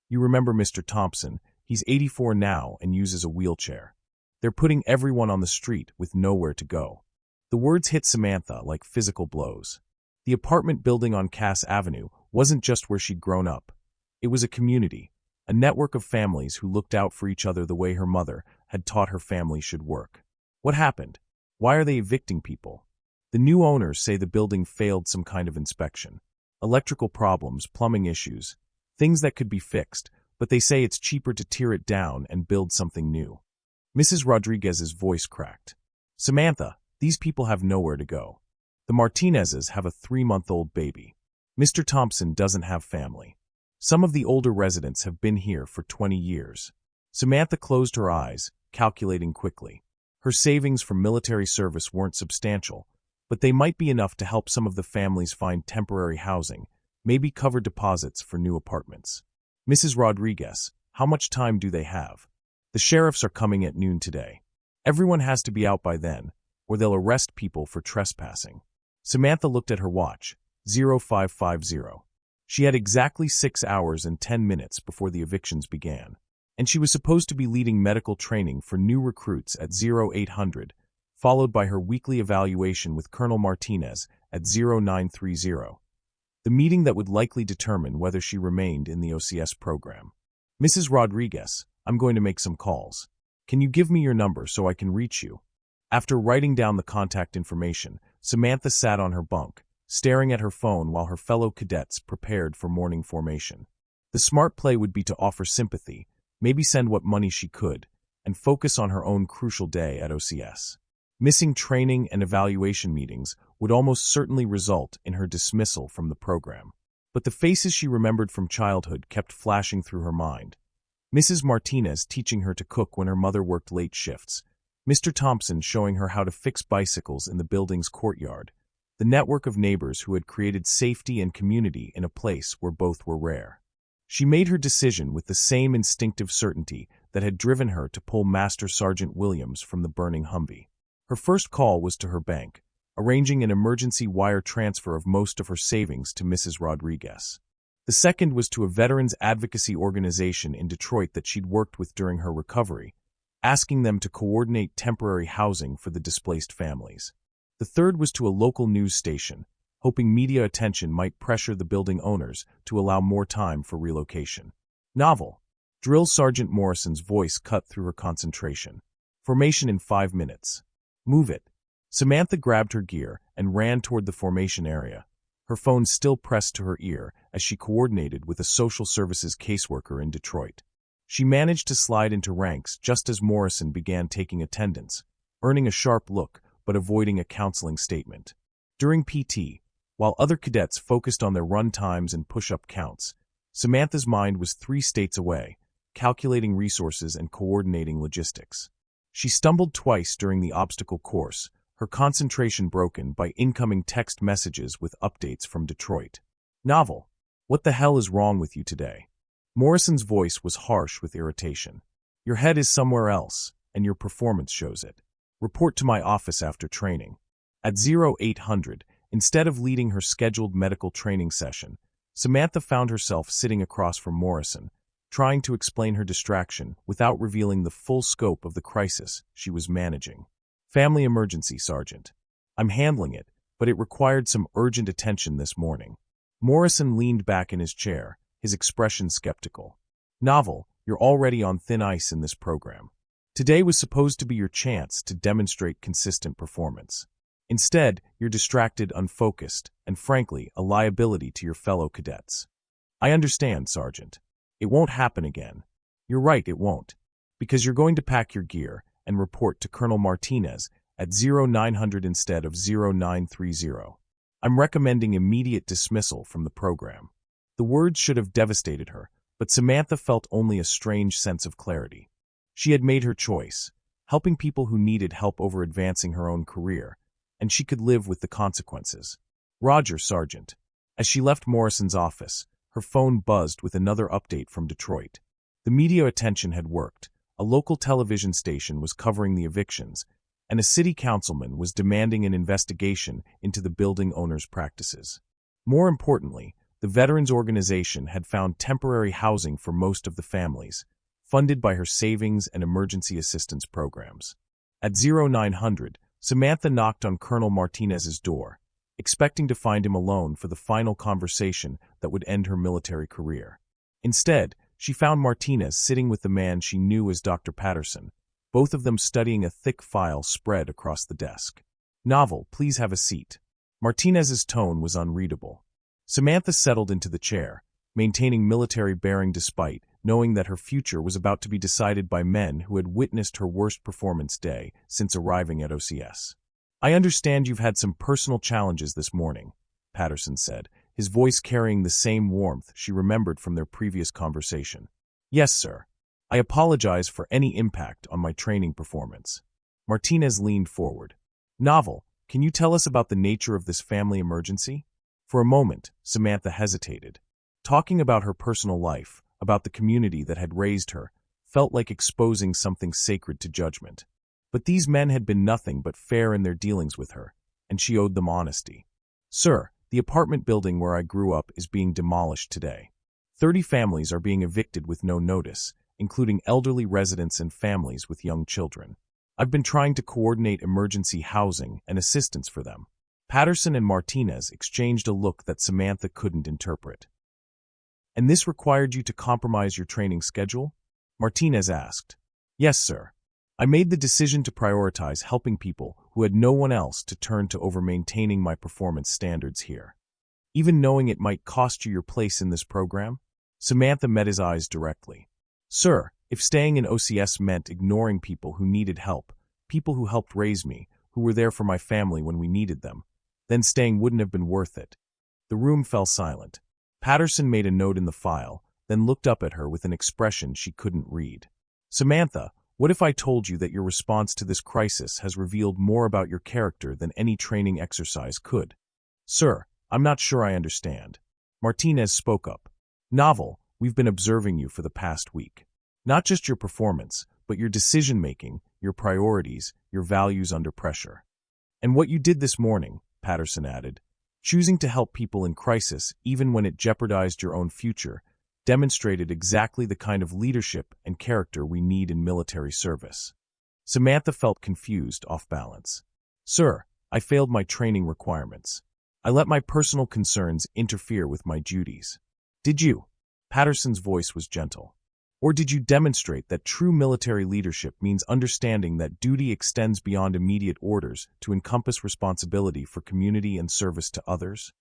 You remember Mr. Thompson, he's 84 now and uses a wheelchair. They're putting everyone on the street with nowhere to go." The words hit Samantha like physical blows. The apartment building on Cass Avenue wasn't just where she'd grown up. It was a community, a network of families who looked out for each other the way her mother had taught her family should work. What happened? Why are they evicting people? The new owners say the building failed some kind of inspection. Electrical problems, plumbing issues, things that could be fixed, but they say it's cheaper to tear it down and build something new. Mrs. Rodriguez's voice cracked. "Samantha, these people have nowhere to go. The Martinezes have a 3-month-old baby. Mr. Thompson doesn't have family. Some of the older residents have been here for 20 years. Samantha closed her eyes, calculating quickly. Her savings from military service weren't substantial, but they might be enough to help some of the families find temporary housing, maybe cover deposits for new apartments. "Mrs. Rodriguez, how much time do they have?" "The sheriffs are coming at noon today. Everyone has to be out by then, or they'll arrest people for trespassing." Samantha looked at her watch, 0550. She had exactly 6 hours and 10 minutes before the evictions began, and she was supposed to be leading medical training for new recruits at 0800, followed by her weekly evaluation with Colonel Martinez at 0930, the meeting that would likely determine whether she remained in the OCS program. "Mrs. Rodriguez, I'm going to make some calls. Can you give me your number so I can reach you?" After writing down the contact information, Samantha sat on her bunk, staring at her phone while her fellow cadets prepared for morning formation. The smart play would be to offer sympathy, maybe send what money she could, and focus on her own crucial day at OCS. Missing training and evaluation meetings would almost certainly result in her dismissal from the program. But the faces she remembered from childhood kept flashing through her mind. Mrs. Martinez teaching her to cook when her mother worked late shifts, Mr. Thompson showing her how to fix bicycles in the building's courtyard, the network of neighbors who had created safety and community in a place where both were rare. She made her decision with the same instinctive certainty that had driven her to pull Master Sergeant Williams from the burning Humvee. Her first call was to her bank, arranging an emergency wire transfer of most of her savings to Mrs. Rodriguez. The second was to a veterans advocacy organization in Detroit that she'd worked with during her recovery, asking them to coordinate temporary housing for the displaced families. The third was to a local news station, hoping media attention might pressure the building owners to allow more time for relocation. Novel. Drill Sergeant Morrison's voice cut through her concentration. Formation in 5 minutes. Move it. Samantha grabbed her gear and ran toward the formation area, her phone still pressed to her ear as she coordinated with a social services caseworker in Detroit. She managed to slide into ranks just as Morrison began taking attendance, earning a sharp look but avoiding a counseling statement. During PT, while other cadets focused on their run times and push-up counts, Samantha's mind was 3 states away, calculating resources and coordinating logistics. She stumbled twice during the obstacle course, her concentration broken by incoming text messages with updates from Detroit. Novel. What the hell is wrong with you today? Morrison's voice was harsh with irritation. Your head is somewhere else, and your performance shows it. Report to my office after training. At 0800, instead of leading her scheduled medical training session, Samantha found herself sitting across from Morrison, trying to explain her distraction without revealing the full scope of the crisis she was managing. Family emergency, Sergeant. I'm handling it, but it required some urgent attention this morning. Morrison leaned back in his chair, his expression skeptical. Novel, you're already on thin ice in this program. Today was supposed to be your chance to demonstrate consistent performance. Instead, you're distracted, unfocused, and frankly, a liability to your fellow cadets. I understand, Sergeant. It won't happen again. You're right, it won't. Because you're going to pack your gear and report to Colonel Martinez at 0900 instead of 0930. I'm recommending immediate dismissal from the program. The words should have devastated her, but Samantha felt only a strange sense of clarity. She had made her choice, helping people who needed help over advancing her own career, and she could live with the consequences. Roger, Sergeant. As she left Morrison's office, her phone buzzed with another update from Detroit. The media attention had worked. A local television station was covering the evictions, and a city councilman was demanding an investigation into the building owners' practices. More importantly, the veterans organization had found temporary housing for most of the families, funded by her savings and emergency assistance programs. At 0900, Samantha knocked on Colonel Martinez's door, expecting to find him alone for the final conversation that would end her military career. Instead, she found Martinez sitting with the man she knew as Dr. Patterson, both of them studying a thick file spread across the desk. Novel, please have a seat. Martinez's tone was unreadable. Samantha settled into the chair, maintaining military bearing despite knowing that her future was about to be decided by men who had witnessed her worst performance day since arriving at OCS. I understand you've had some personal challenges this morning, Patterson said, his voice carrying the same warmth she remembered from their previous conversation. Yes, sir. I apologize for any impact on my training performance. Martinez leaned forward. Novel, can you tell us about the nature of this family emergency? For a moment, Samantha hesitated. Talking about her personal life, about the community that had raised her, felt like exposing something sacred to judgment. But these men had been nothing but fair in their dealings with her, and she owed them honesty. Sir, the apartment building where I grew up is being demolished today. 30 families are being evicted with no notice, including elderly residents and families with young children. I've been trying to coordinate emergency housing and assistance for them. Patterson and Martinez exchanged a look that Samantha couldn't interpret. And this required you to compromise your training schedule? Martinez asked. Yes, sir. I made the decision to prioritize helping people who had no one else to turn to over maintaining my performance standards here. Even knowing it might cost you your place in this program? Samantha met his eyes directly. Sir, if staying in OCS meant ignoring people who needed help, people who helped raise me, who were there for my family when we needed them, then staying wouldn't have been worth it. The room fell silent. Patterson made a note in the file, then looked up at her with an expression she couldn't read. Samantha, what if I told you that your response to this crisis has revealed more about your character than any training exercise could? Sir, I'm not sure I understand. Martinez spoke up. Novel, we've been observing you for the past week. Not just your performance, but your decision-making, your priorities, your values under pressure. And what you did this morning, Patterson added, choosing to help people in crisis even when it jeopardized your own future, demonstrated exactly the kind of leadership and character we need in military service. Samantha felt confused, off balance. Sir, I failed my training requirements. I let my personal concerns interfere with my duties. Did you? Patterson's voice was gentle. Or did you demonstrate that true military leadership means understanding that duty extends beyond immediate orders to encompass responsibility for community and service to others?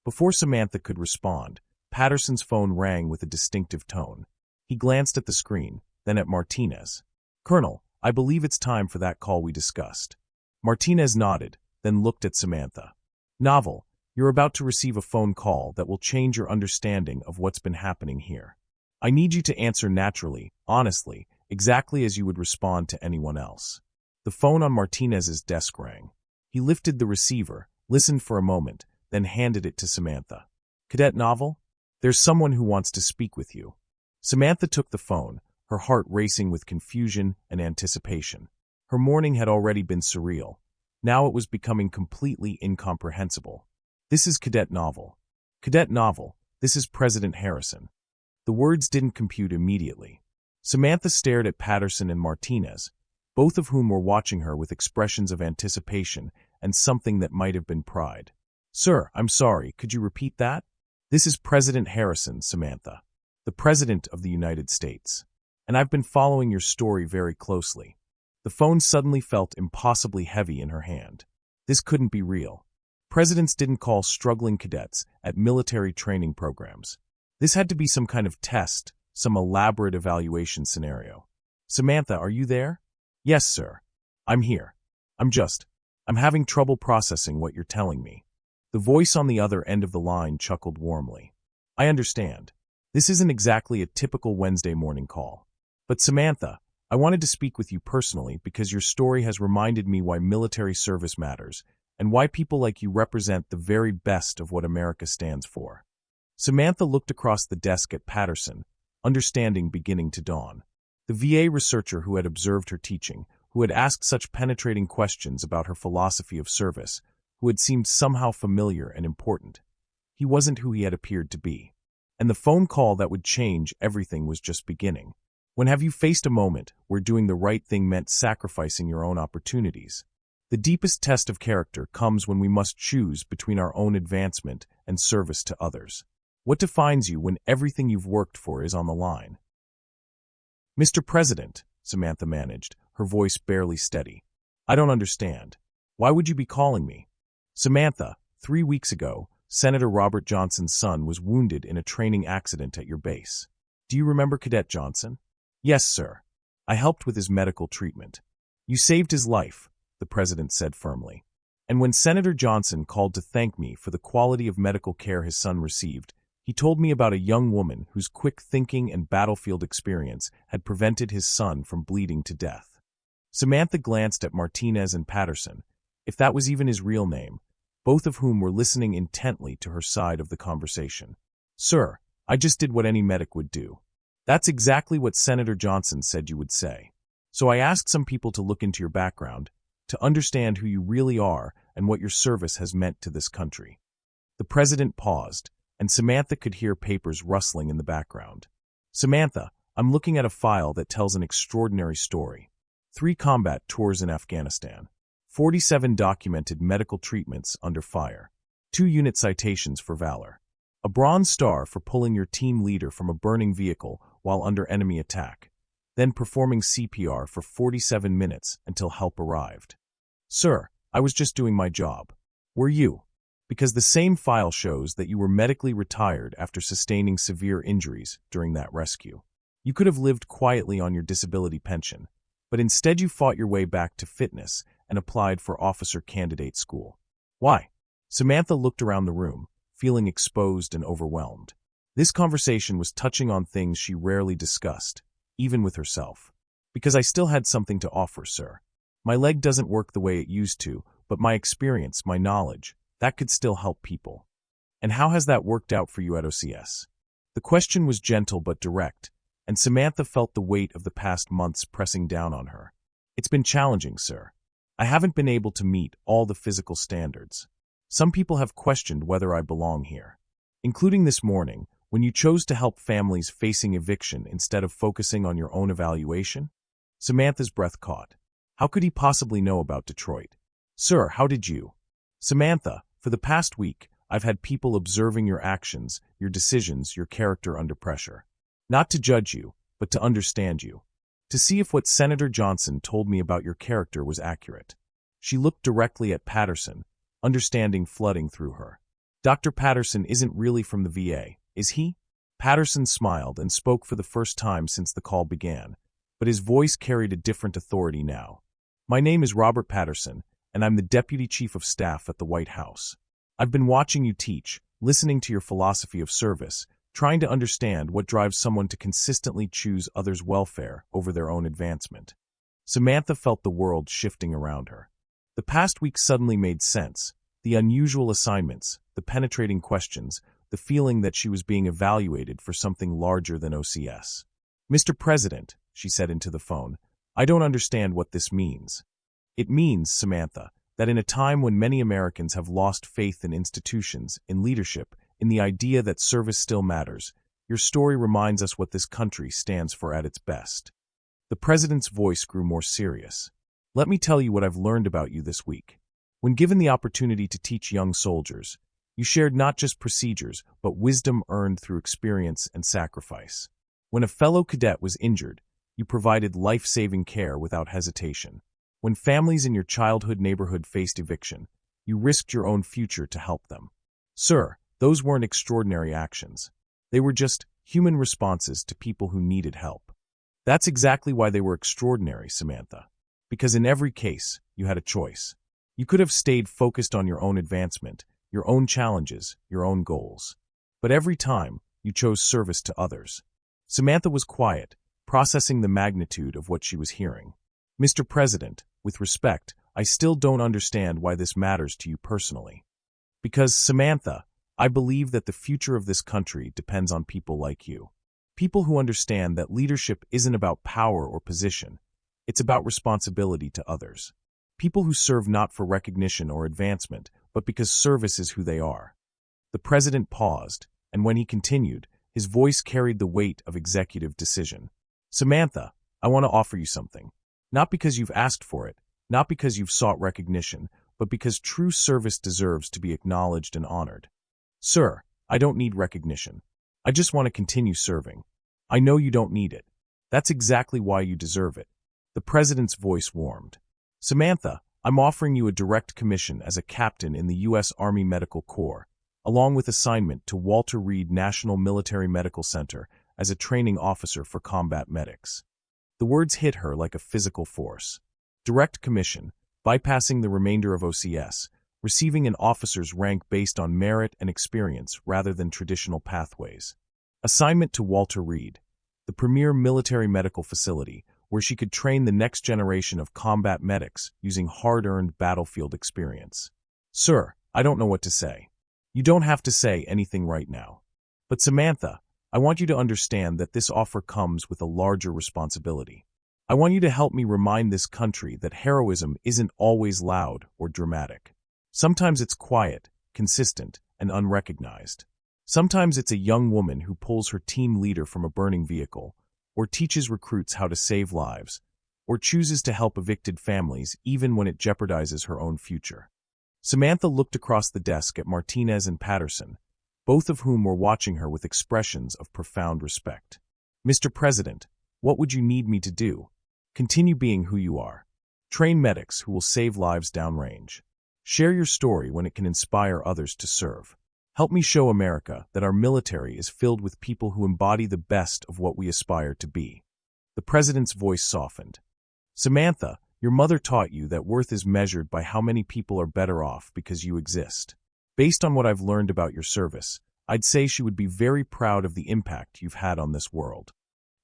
Before Samantha could respond, Patterson's phone rang with a distinctive tone. He glanced at the screen, then at Martinez. Colonel, I believe it's time for that call we discussed. Martinez nodded, then looked at Samantha. Novel, you're about to receive a phone call that will change your understanding of what's been happening here. I need you to answer naturally, honestly, exactly as you would respond to anyone else. The phone on Martinez's desk rang. He lifted the receiver, listened for a moment, then handed it to Samantha. Cadet Novel? There's someone who wants to speak with you. Samantha took the phone, her heart racing with confusion and anticipation. Her morning had already been surreal. Now it was becoming completely incomprehensible. This is Cadet Novel. Cadet Novel, this is President Harrison. The words didn't compute immediately. Samantha stared at Patterson and Martinez, both of whom were watching her with expressions of anticipation and something that might have been pride. Sir, I'm sorry, could you repeat that? This is President Harrison, Samantha, the President of the United States. And I've been following your story very closely. The phone suddenly felt impossibly heavy in her hand. This couldn't be real. Presidents didn't call struggling cadets at military training programs. This had to be some kind of test, some elaborate evaluation scenario. Samantha, are you there? Yes, sir. I'm here. I'm having trouble processing what you're telling me. The voice on the other end of the line chuckled warmly. I understand. This isn't exactly a typical Wednesday morning call. But Samantha, I wanted to speak with you personally because your story has reminded me why military service matters and why people like you represent the very best of what America stands for. Samantha looked across the desk at Patterson, understanding beginning to dawn. The VA researcher who had observed her teaching, who had asked such penetrating questions about her philosophy of service, who had seemed somehow familiar and important. He wasn't who he had appeared to be. And the phone call that would change everything was just beginning. When have you faced a moment where doing the right thing meant sacrificing your own opportunities? The deepest test of character comes when we must choose between our own advancement and service to others. What defines you when everything you've worked for is on the line? Mr. President, Samantha managed, her voice barely steady. I don't understand. Why would you be calling me? Samantha, 3 weeks ago, Senator Robert Johnson's son was wounded in a training accident at your base. Do you remember Cadet Johnson? Yes, sir. I helped with his medical treatment. You saved his life, the president said firmly. And when Senator Johnson called to thank me for the quality of medical care his son received, he told me about a young woman whose quick thinking and battlefield experience had prevented his son from bleeding to death. Samantha glanced at Martinez and Patterson, if that was even his real name, both of whom were listening intently to her side of the conversation. Sir, I just did what any medic would do. That's exactly what Senator Johnson said you would say. So I asked some people to look into your background, to understand who you really are and what your service has meant to this country. The president paused, and Samantha could hear papers rustling in the background. Samantha, I'm looking at a file that tells an extraordinary story. 3 combat tours in Afghanistan. 47 documented medical treatments under fire. 2 unit citations for valor. A Bronze Star for pulling your team leader from a burning vehicle while under enemy attack. Then performing CPR for 47 minutes until help arrived. Sir, I was just doing my job. Were you? Because the same file shows that you were medically retired after sustaining severe injuries during that rescue. You could have lived quietly on your disability pension, but instead you fought your way back to fitness and applied for officer candidate school. Why? Samantha looked around the room, feeling exposed and overwhelmed. This conversation was touching on things she rarely discussed, even with herself. Because I still had something to offer, sir. My leg doesn't work the way it used to, but my experience, my knowledge, that could still help people. And how has that worked out for you at OCS? The question was gentle but direct, and Samantha felt the weight of the past months pressing down on her. It's been challenging, sir. I haven't been able to meet all the physical standards. Some people have questioned whether I belong here. Including this morning, when you chose to help families facing eviction instead of focusing on your own evaluation? Samantha's breath caught. How could he possibly know about Detroit? Sir, how did you? Samantha, for the past week, I've had people observing your actions, your decisions, your character under pressure. Not to judge you, but to understand you. To see if what Senator Johnson told me about your character was accurate. She looked directly at Patterson, understanding flooding through her. Dr. Patterson isn't really from the VA, is he? Patterson smiled and spoke for the first time since the call began, but his voice carried a different authority now. My name is Robert Patterson, and I'm the Deputy Chief of Staff at the White House. I've been watching you teach, listening to your philosophy of service, trying to understand what drives someone to consistently choose others' welfare over their own advancement. Samantha felt the world shifting around her. The past week suddenly made sense. The unusual assignments, the penetrating questions, the feeling that she was being evaluated for something larger than OCS. Mr. President, she said into the phone, I don't understand what this means. It means, Samantha, that in a time when many Americans have lost faith in institutions, in leadership, in the idea that service still matters, your story reminds us what this country stands for at its best. The president's voice grew more serious. Let me tell you what I've learned about you this week. When given the opportunity to teach young soldiers, you shared not just procedures, but wisdom earned through experience and sacrifice. When a fellow cadet was injured, you provided life-saving care without hesitation. When families in your childhood neighborhood faced eviction, you risked your own future to help them. Sir, those weren't extraordinary actions. They were just human responses to people who needed help. That's exactly why they were extraordinary, Samantha. Because in every case, you had a choice. You could have stayed focused on your own advancement, your own challenges, your own goals. But every time, you chose service to others. Samantha was quiet, processing the magnitude of what she was hearing. Mr. President, with respect, I still don't understand why this matters to you personally. Because, Samantha, I believe that the future of this country depends on people like you. People who understand that leadership isn't about power or position. It's about responsibility to others. People who serve not for recognition or advancement, but because service is who they are. The president paused, and when he continued, his voice carried the weight of executive decision. Samantha, I want to offer you something. Not because you've asked for it, not because you've sought recognition, but because true service deserves to be acknowledged and honored. Sir, I don't need recognition. I just want to continue serving. I know you don't need it. That's exactly why you deserve it. The president's voice warmed. Samantha, I'm offering you a direct commission as a captain in the U.S. Army Medical Corps, along with assignment to Walter Reed National Military Medical Center as a training officer for combat medics. The words hit her like a physical force. Direct commission, bypassing the remainder of OCS, receiving an officer's rank based on merit and experience rather than traditional pathways. Assignment to Walter Reed, the premier military medical facility, where she could train the next generation of combat medics using hard-earned battlefield experience. Sir, I don't know what to say. You don't have to say anything right now. But Samantha, I want you to understand that this offer comes with a larger responsibility. I want you to help me remind this country that heroism isn't always loud or dramatic. Sometimes it's quiet, consistent, and unrecognized. Sometimes it's a young woman who pulls her team leader from a burning vehicle, or teaches recruits how to save lives, or chooses to help evicted families even when it jeopardizes her own future. Samantha looked across the desk at Martinez and Patterson, both of whom were watching her with expressions of profound respect. Mr. President, what would you need me to do? Continue being who you are. Train medics who will save lives downrange. Share your story when it can inspire others to serve. Help me show America that our military is filled with people who embody the best of what we aspire to be. The president's voice softened. Samantha, your mother taught you that worth is measured by how many people are better off because you exist. Based on what I've learned about your service, I'd say she would be very proud of the impact you've had on this world."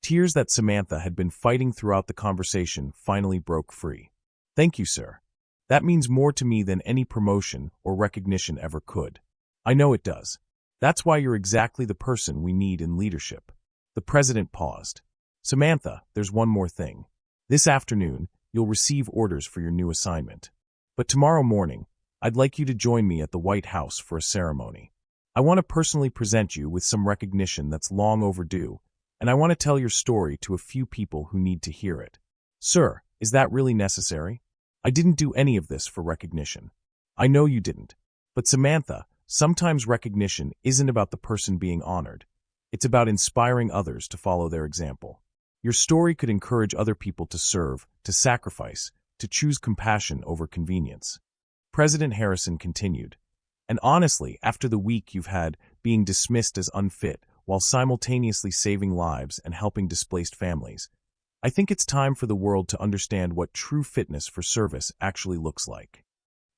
Tears that Samantha had been fighting throughout the conversation finally broke free. "Thank you, sir. That means more to me than any promotion or recognition ever could. I know it does. That's why you're exactly the person we need in leadership." The president paused. "Samantha, there's one more thing. This afternoon, you'll receive orders for your new assignment. But tomorrow morning, I'd like you to join me at the White House for a ceremony. I want to personally present you with some recognition that's long overdue, and I want to tell your story to a few people who need to hear it." "Sir, is that really necessary? I didn't do any of this for recognition." "I know you didn't. But Samantha, sometimes recognition isn't about the person being honored. It's about inspiring others to follow their example. Your story could encourage other people to serve, to sacrifice, to choose compassion over convenience." President Harrison continued, "And honestly, after the week you've had being dismissed as unfit while simultaneously saving lives and helping displaced families, I think it's time for the world to understand what true fitness for service actually looks like."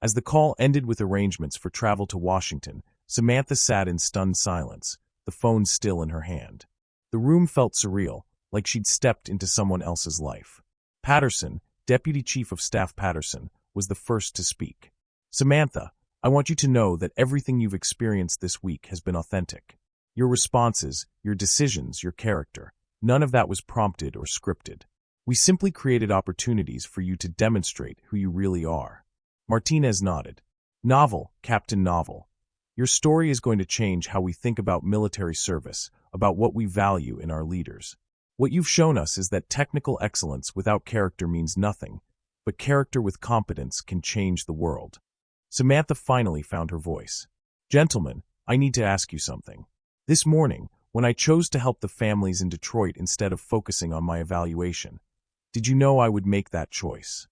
As the call ended with arrangements for travel to Washington, Samantha sat in stunned silence, the phone still in her hand. The room felt surreal, like she'd stepped into someone else's life. Patterson, Deputy Chief of Staff Patterson, was the first to speak. "Samantha, I want you to know that everything you've experienced this week has been authentic. Your responses, your decisions, your character, none of that was prompted or scripted. We simply created opportunities for you to demonstrate who you really are." Martinez nodded. "Novel, Captain Novel. Your story is going to change how we think about military service, about what we value in our leaders. What you've shown us is that technical excellence without character means nothing, but character with competence can change the world." Samantha finally found her voice. "Gentlemen, I need to ask you something. This morning, when I chose to help the families in Detroit instead of focusing on my evaluation, did you know I would make that choice?"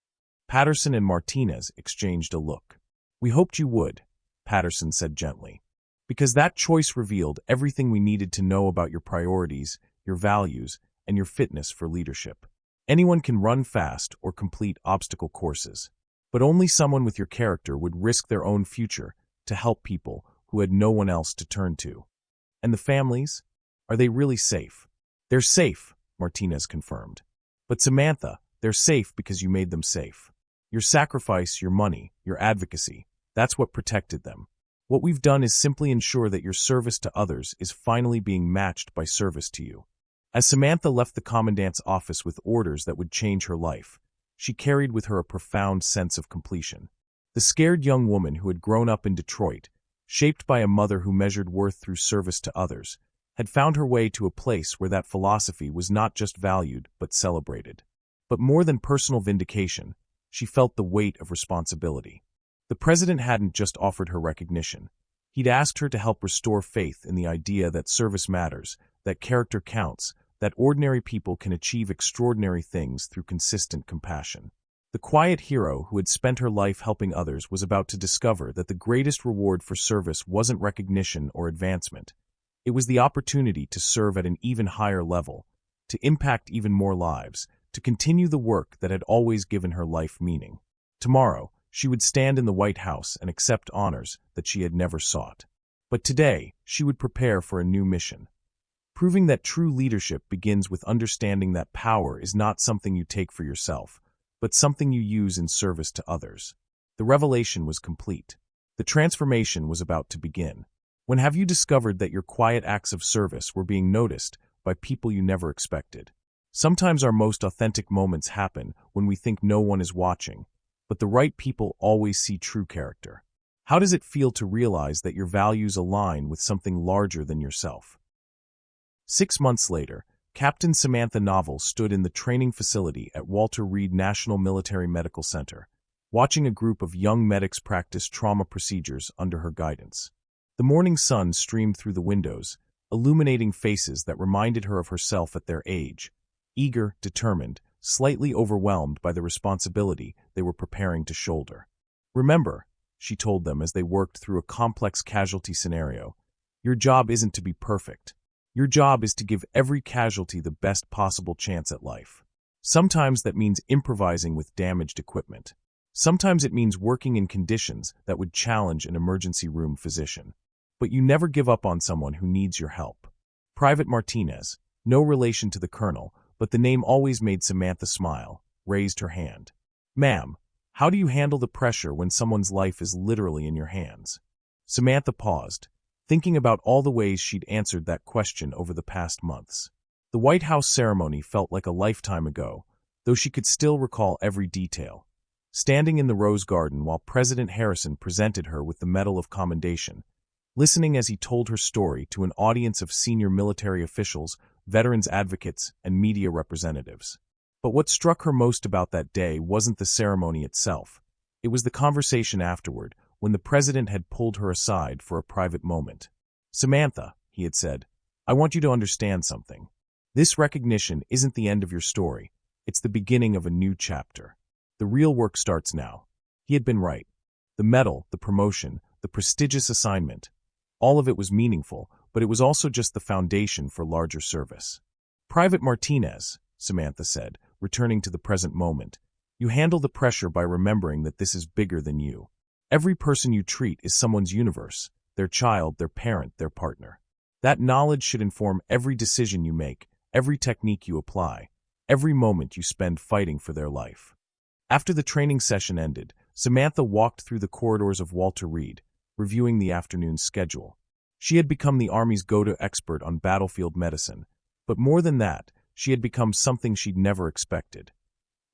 Patterson and Martinez exchanged a look. "We hoped you would," Patterson said gently, "because that choice revealed everything we needed to know about your priorities, your values, and your fitness for leadership. Anyone can run fast or complete obstacle courses, but only someone with your character would risk their own future to help people who had no one else to turn to. And the families? Are they really safe?" "They're safe," Martinez confirmed. "But Samantha, they're safe because you made them safe. Your sacrifice, your money, your advocacy, that's what protected them. What we've done is simply ensure that your service to others is finally being matched by service to you." As Samantha left the commandant's office with orders that would change her life, she carried with her a profound sense of completion. The scared young woman who had grown up in Detroit, shaped by a mother who measured worth through service to others, had found her way to a place where that philosophy was not just valued but celebrated. But more than personal vindication, she felt the weight of responsibility. The president hadn't just offered her recognition. He'd asked her to help restore faith in the idea that service matters, that character counts, that ordinary people can achieve extraordinary things through consistent compassion. The quiet hero who had spent her life helping others was about to discover that the greatest reward for service wasn't recognition or advancement. It was the opportunity to serve at an even higher level, to impact even more lives, to continue the work that had always given her life meaning. Tomorrow, she would stand in the White House and accept honors that she had never sought. But today, she would prepare for a new mission, proving that true leadership begins with understanding that power is not something you take for yourself, but something you use in service to others. The revelation was complete. The transformation was about to begin. When have you discovered that your quiet acts of service were being noticed by people you never expected? Sometimes our most authentic moments happen when we think no one is watching, but the right people always see true character. How does it feel to realize that your values align with something larger than yourself? 6 months later, Captain Samantha Novel stood in the training facility at Walter Reed National Military Medical Center, watching a group of young medics practice trauma procedures under her guidance. The morning sun streamed through the windows, illuminating faces that reminded her of herself at their age, eager, determined, slightly overwhelmed by the responsibility they were preparing to shoulder. "Remember," she told them as they worked through a complex casualty scenario, "your job isn't to be perfect. Your job is to give every casualty the best possible chance at life. Sometimes that means improvising with damaged equipment. Sometimes it means working in conditions that would challenge an emergency room physician. But you never give up on someone who needs your help. Private Martinez, no relation to the colonel, but the name always made Samantha smile, raised her hand. Ma'am, how do you handle the pressure when someone's life is literally in your hands? Samantha paused, thinking about all the ways she'd answered that question over the past months. The White House ceremony felt like a lifetime ago, though she could still recall every detail. Standing in the Rose Garden while President Harrison presented her with the Medal of Commendation, listening as he told her story to an audience of senior military officials, veterans advocates, and media representatives. But what struck her most about that day wasn't the ceremony itself. It was the conversation afterward, when the president had pulled her aside for a private moment. Samantha, he had said, I want you to understand something. This recognition isn't the end of your story. It's the beginning of a new chapter. The real work starts now. He had been right. The medal, the promotion, the prestigious assignment, all of it was meaningful, but it was also just the foundation for larger service. Private Martinez, Samantha said, returning to the present moment, you handle the pressure by remembering that this is bigger than you. Every person you treat is someone's universe, their child, their parent, their partner. That knowledge should inform every decision you make, every technique you apply, every moment you spend fighting for their life. After the training session ended, Samantha walked through the corridors of Walter Reed, reviewing the afternoon's schedule. She had become the Army's go-to expert on battlefield medicine, but more than that, she had become something she'd never expected.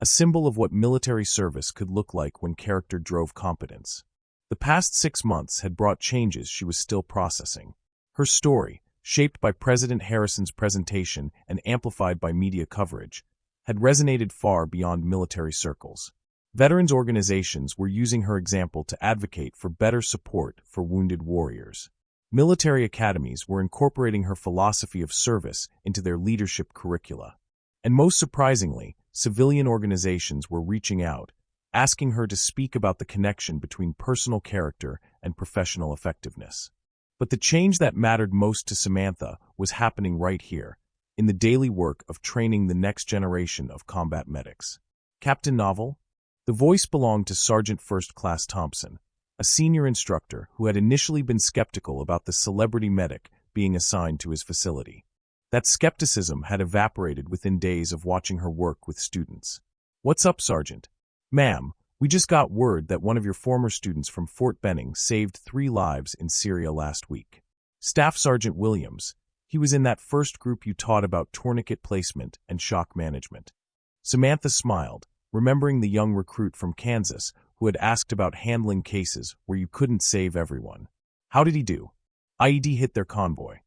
A symbol of what military service could look like when character drove competence. The past 6 months had brought changes she was still processing. Her story, shaped by President Harrison's presentation and amplified by media coverage, had resonated far beyond military circles. Veterans organizations were using her example to advocate for better support for wounded warriors. Military academies were incorporating her philosophy of service into their leadership curricula. And most surprisingly, civilian organizations were reaching out, asking her to speak about the connection between personal character and professional effectiveness. But the change that mattered most to Samantha was happening right here, in the daily work of training the next generation of combat medics. Captain Novel? The voice belonged to Sergeant First Class Thompson, a senior instructor who had initially been skeptical about the celebrity medic being assigned to his facility. That skepticism had evaporated within days of watching her work with students. What's up, Sergeant? Ma'am, we just got word that one of your former students from Fort Benning saved 3 lives in Syria last week. Staff Sergeant Williams, he was in that first group you taught about tourniquet placement and shock management. Samantha smiled, remembering the young recruit from Kansas who had asked about handling cases where you couldn't save everyone. How did he do? IED hit their convoy.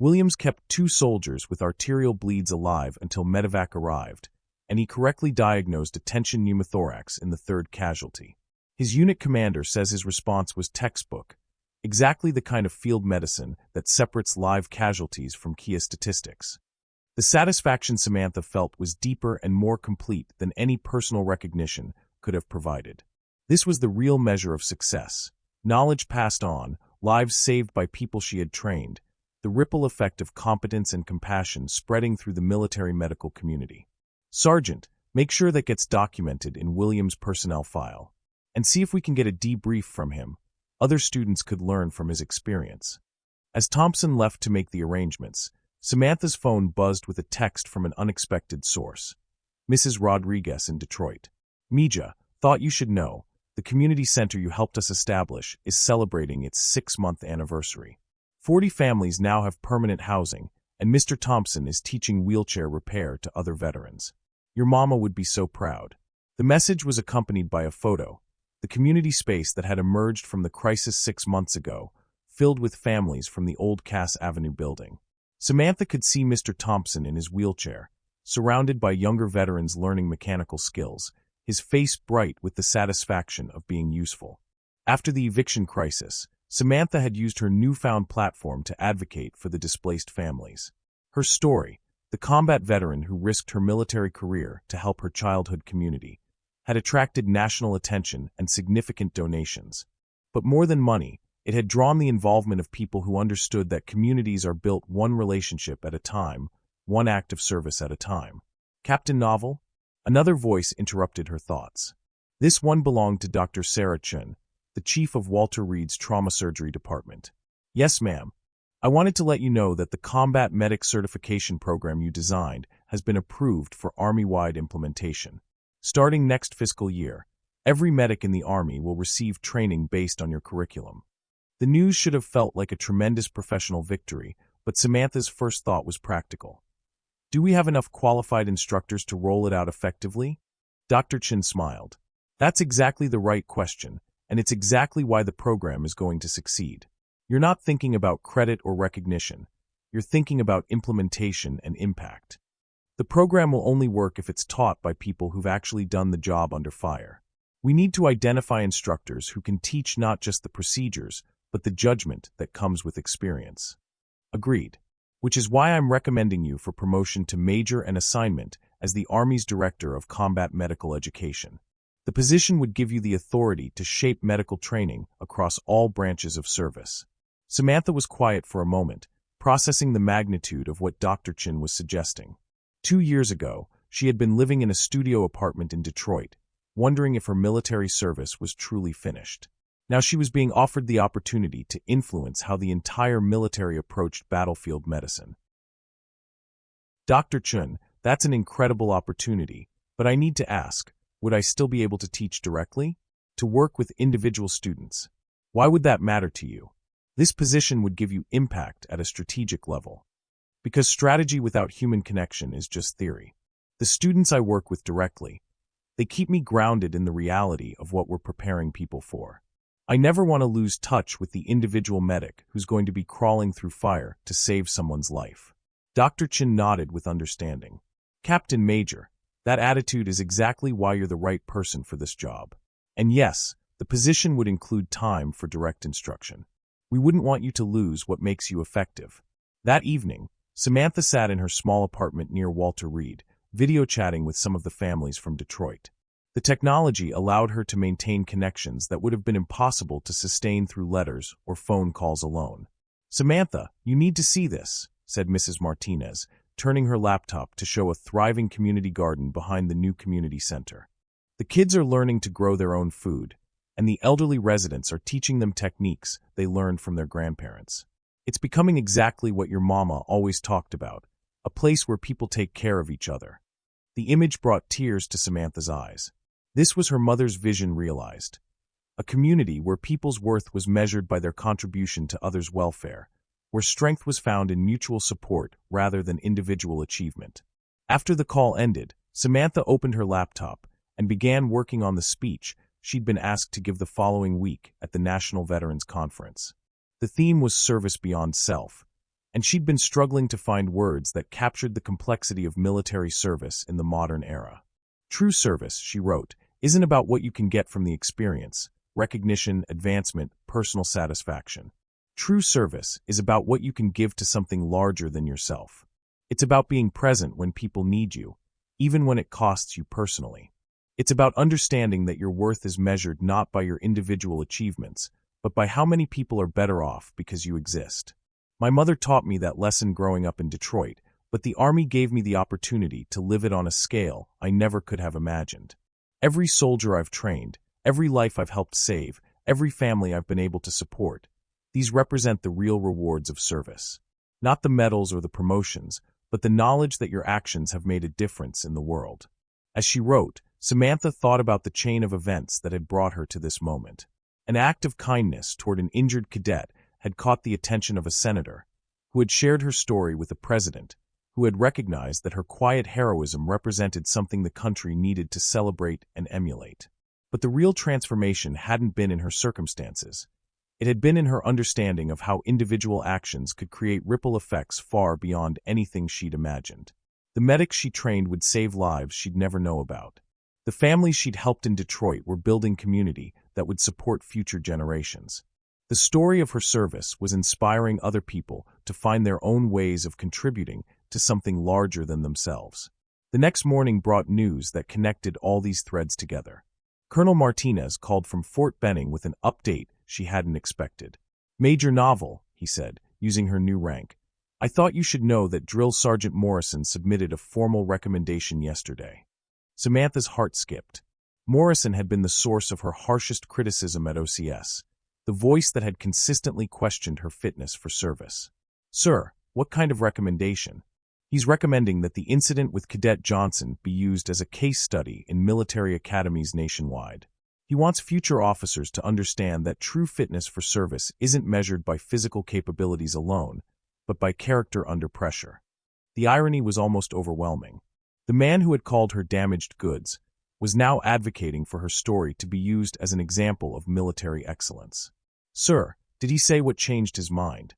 Williams kept 2 soldiers with arterial bleeds alive until medevac arrived, and he correctly diagnosed a tension pneumothorax in the 3rd casualty. His unit commander says his response was textbook, exactly the kind of field medicine that separates live casualties from key statistics. The satisfaction Samantha felt was deeper and more complete than any personal recognition could have provided. This was the real measure of success. Knowledge passed on, lives saved by people she had trained, the ripple effect of competence and compassion spreading through the military medical community. Sergeant, make sure that gets documented in Williams' personnel file. And see if we can get a debrief from him. Other students could learn from his experience. As Thompson left to make the arrangements, Samantha's phone buzzed with a text from an unexpected source. Mrs. Rodriguez in Detroit. Mija, thought you should know, the community center you helped us establish is celebrating its 6-month anniversary. 40 families now have permanent housing, and Mr. Thompson is teaching wheelchair repair to other veterans. Your mama would be so proud. The message was accompanied by a photo, the community space that had emerged from the crisis 6 months ago, filled with families from the old Cass Avenue building. Samantha could see Mr. Thompson in his wheelchair, surrounded by younger veterans learning mechanical skills, his face bright with the satisfaction of being useful. After the eviction crisis, Samantha had used her newfound platform to advocate for the displaced families. Her story, the combat veteran who risked her military career to help her childhood community, had attracted national attention and significant donations. But more than money, it had drawn the involvement of people who understood that communities are built one relationship at a time, one act of service at a time. Captain Novel? Another voice interrupted her thoughts. This one belonged to Dr. Sarah Chun, the chief of Walter Reed's trauma surgery department. Yes, ma'am. I wanted to let you know that the Combat Medic Certification Program you designed has been approved for Army-wide implementation. Starting next fiscal year, every medic in the Army will receive training based on your curriculum. The news should have felt like a tremendous professional victory, but Samantha's first thought was practical. Do we have enough qualified instructors to roll it out effectively? Dr. Chin smiled. That's exactly the right question, and it's exactly why the program is going to succeed. You're not thinking about credit or recognition. You're thinking about implementation and impact. The program will only work if it's taught by people who've actually done the job under fire. We need to identify instructors who can teach not just the procedures, but the judgment that comes with experience. Agreed. Which is why I'm recommending you for promotion to major and assignment as the Army's Director of Combat Medical Education. The position would give you the authority to shape medical training across all branches of service. Samantha was quiet for a moment, processing the magnitude of what Dr. Chin was suggesting. 2 years ago, she had been living in a studio apartment in Detroit, wondering if her military service was truly finished. Now she was being offered the opportunity to influence how the entire military approached battlefield medicine. Dr. Chun, that's an incredible opportunity, but I need to ask, would I still be able to teach directly? To work with individual students? Why would that matter to you? This position would give you impact at a strategic level. Because strategy without human connection is just theory. The students I work with directly, they keep me grounded in the reality of what we're preparing people for. I never want to lose touch with the individual medic who's going to be crawling through fire to save someone's life. Dr. Chin nodded with understanding. Captain Major, that attitude is exactly why you're the right person for this job. And yes, the position would include time for direct instruction. We wouldn't want you to lose what makes you effective. That evening, Samantha sat in her small apartment near Walter Reed, video chatting with some of the families from Detroit. The technology allowed her to maintain connections that would have been impossible to sustain through letters or phone calls alone. Samantha, you need to see this, said Mrs. Martinez, turning her laptop to show a thriving community garden behind the new community center. The kids are learning to grow their own food, and the elderly residents are teaching them techniques they learned from their grandparents. It's becoming exactly what your mama always talked about, a place where people take care of each other. The image brought tears to Samantha's eyes. This was her mother's vision realized. A community where people's worth was measured by their contribution to others' welfare, where strength was found in mutual support rather than individual achievement. After the call ended, Samantha opened her laptop and began working on the speech she'd been asked to give the following week at the National Veterans Conference. The theme was service beyond self, and she'd been struggling to find words that captured the complexity of military service in the modern era. True service, she wrote, isn't about what you can get from the experience, recognition, advancement, personal satisfaction. True service is about what you can give to something larger than yourself. It's about being present when people need you, even when it costs you personally. It's about understanding that your worth is measured not by your individual achievements, but by how many people are better off because you exist. My mother taught me that lesson growing up in Detroit, but the Army gave me the opportunity to live it on a scale I never could have imagined. Every soldier I've trained, every life I've helped save, every family I've been able to support, these represent the real rewards of service. Not the medals or the promotions, but the knowledge that your actions have made a difference in the world. As she wrote, Samantha thought about the chain of events that had brought her to this moment. An act of kindness toward an injured cadet had caught the attention of a senator, who had shared her story with the president, who had recognized that her quiet heroism represented something the country needed to celebrate and emulate. But the real transformation hadn't been in her circumstances. It had been in her understanding of how individual actions could create ripple effects far beyond anything she'd imagined. The medics she trained would save lives she'd never know about. The families she'd helped in Detroit were building community that would support future generations. The story of her service was inspiring other people to find their own ways of contributing to something larger than themselves. The next morning brought news that connected all these threads together. Colonel Martinez called from Fort Benning with an update she hadn't expected. "Major Novel," he said, using her new rank, "I thought you should know that Drill Sergeant Morrison submitted a formal recommendation yesterday." Samantha's heart skipped. Morrison had been the source of her harshest criticism at OCS. the voice that had consistently questioned her fitness for service. "Sir, what kind of recommendation?" "He's recommending that the incident with Cadet Johnson be used as a case study in military academies nationwide. He wants future officers to understand that true fitness for service isn't measured by physical capabilities alone, but by character under pressure." The irony was almost overwhelming. The man who had called her damaged goods was now advocating for her story to be used as an example of military excellence. "Sir, did he say what changed his mind?"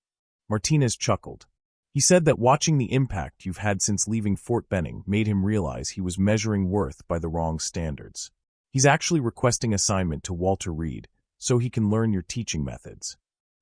Martinez chuckled. "He said that watching the impact you've had since leaving Fort Benning made him realize he was measuring worth by the wrong standards. He's actually requesting assignment to Walter Reed so he can learn your teaching methods."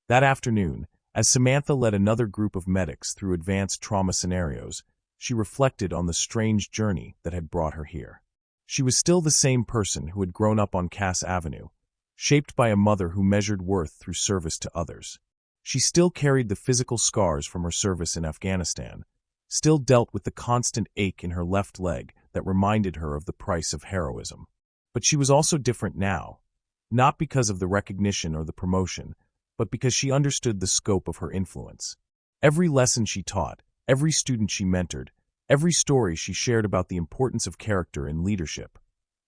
That afternoon, as Samantha led another group of medics through advanced trauma scenarios, she reflected on the strange journey that had brought her here. She was still the same person who had grown up on Cass Avenue, shaped by a mother who measured worth through service to others. She still carried the physical scars from her service in Afghanistan, still dealt with the constant ache in her left leg that reminded her of the price of heroism. But she was also different now, not because of the recognition or the promotion, but because she understood the scope of her influence. Every lesson she taught, every student she mentored, every story she shared about the importance of character in leadership,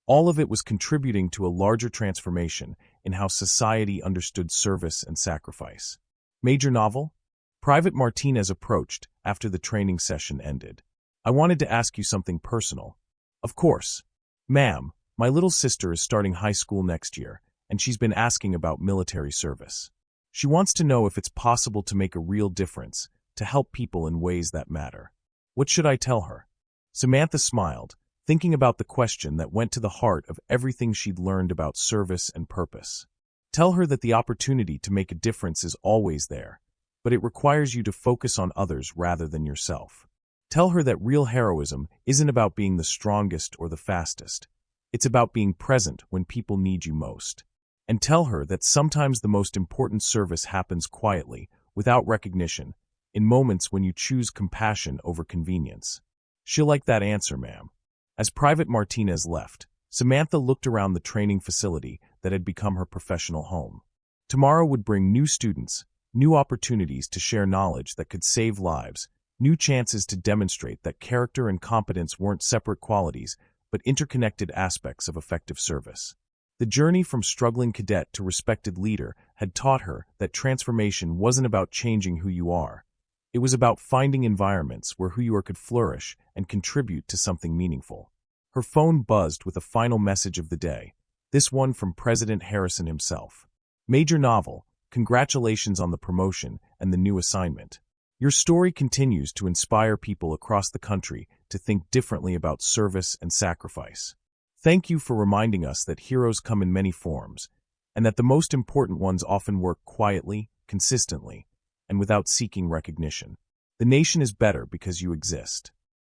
all of it was contributing to a larger transformation in how society understood service and sacrifice. "Major Novel?" Private Martinez approached after the training session ended. "I wanted to ask you something personal." "Of course." "Ma'am, my little sister is starting high school next year, and she's been asking about military service. She wants to know if it's possible to make a real difference, to help people in ways that matter. What should I tell her?" Samantha smiled, thinking about the question that went to the heart of everything she'd learned about service and purpose. "Tell her that the opportunity to make a difference is always there, but it requires you to focus on others rather than yourself. Tell her that real heroism isn't about being the strongest or the fastest. It's about being present when people need you most. And tell her that sometimes the most important service happens quietly, without recognition, in moments when you choose compassion over convenience." "She'll like that answer, ma'am." As Private Martinez left, Samantha looked around the training facility that had become her professional home. Tomorrow would bring new students, new opportunities to share knowledge that could save lives, new chances to demonstrate that character and competence weren't separate qualities, but interconnected aspects of effective service. The journey from struggling cadet to respected leader had taught her that transformation wasn't about changing who you are. It was about finding environments where who you are could flourish and contribute to something meaningful. Her phone buzzed with a final message of the day, this one from President Harrison himself. "Major Novel, congratulations on the promotion and the new assignment. Your story continues to inspire people across the country to think differently about service and sacrifice. Thank you for reminding us that heroes come in many forms, and that the most important ones often work quietly, consistently, and without seeking recognition. The nation is better because you exist."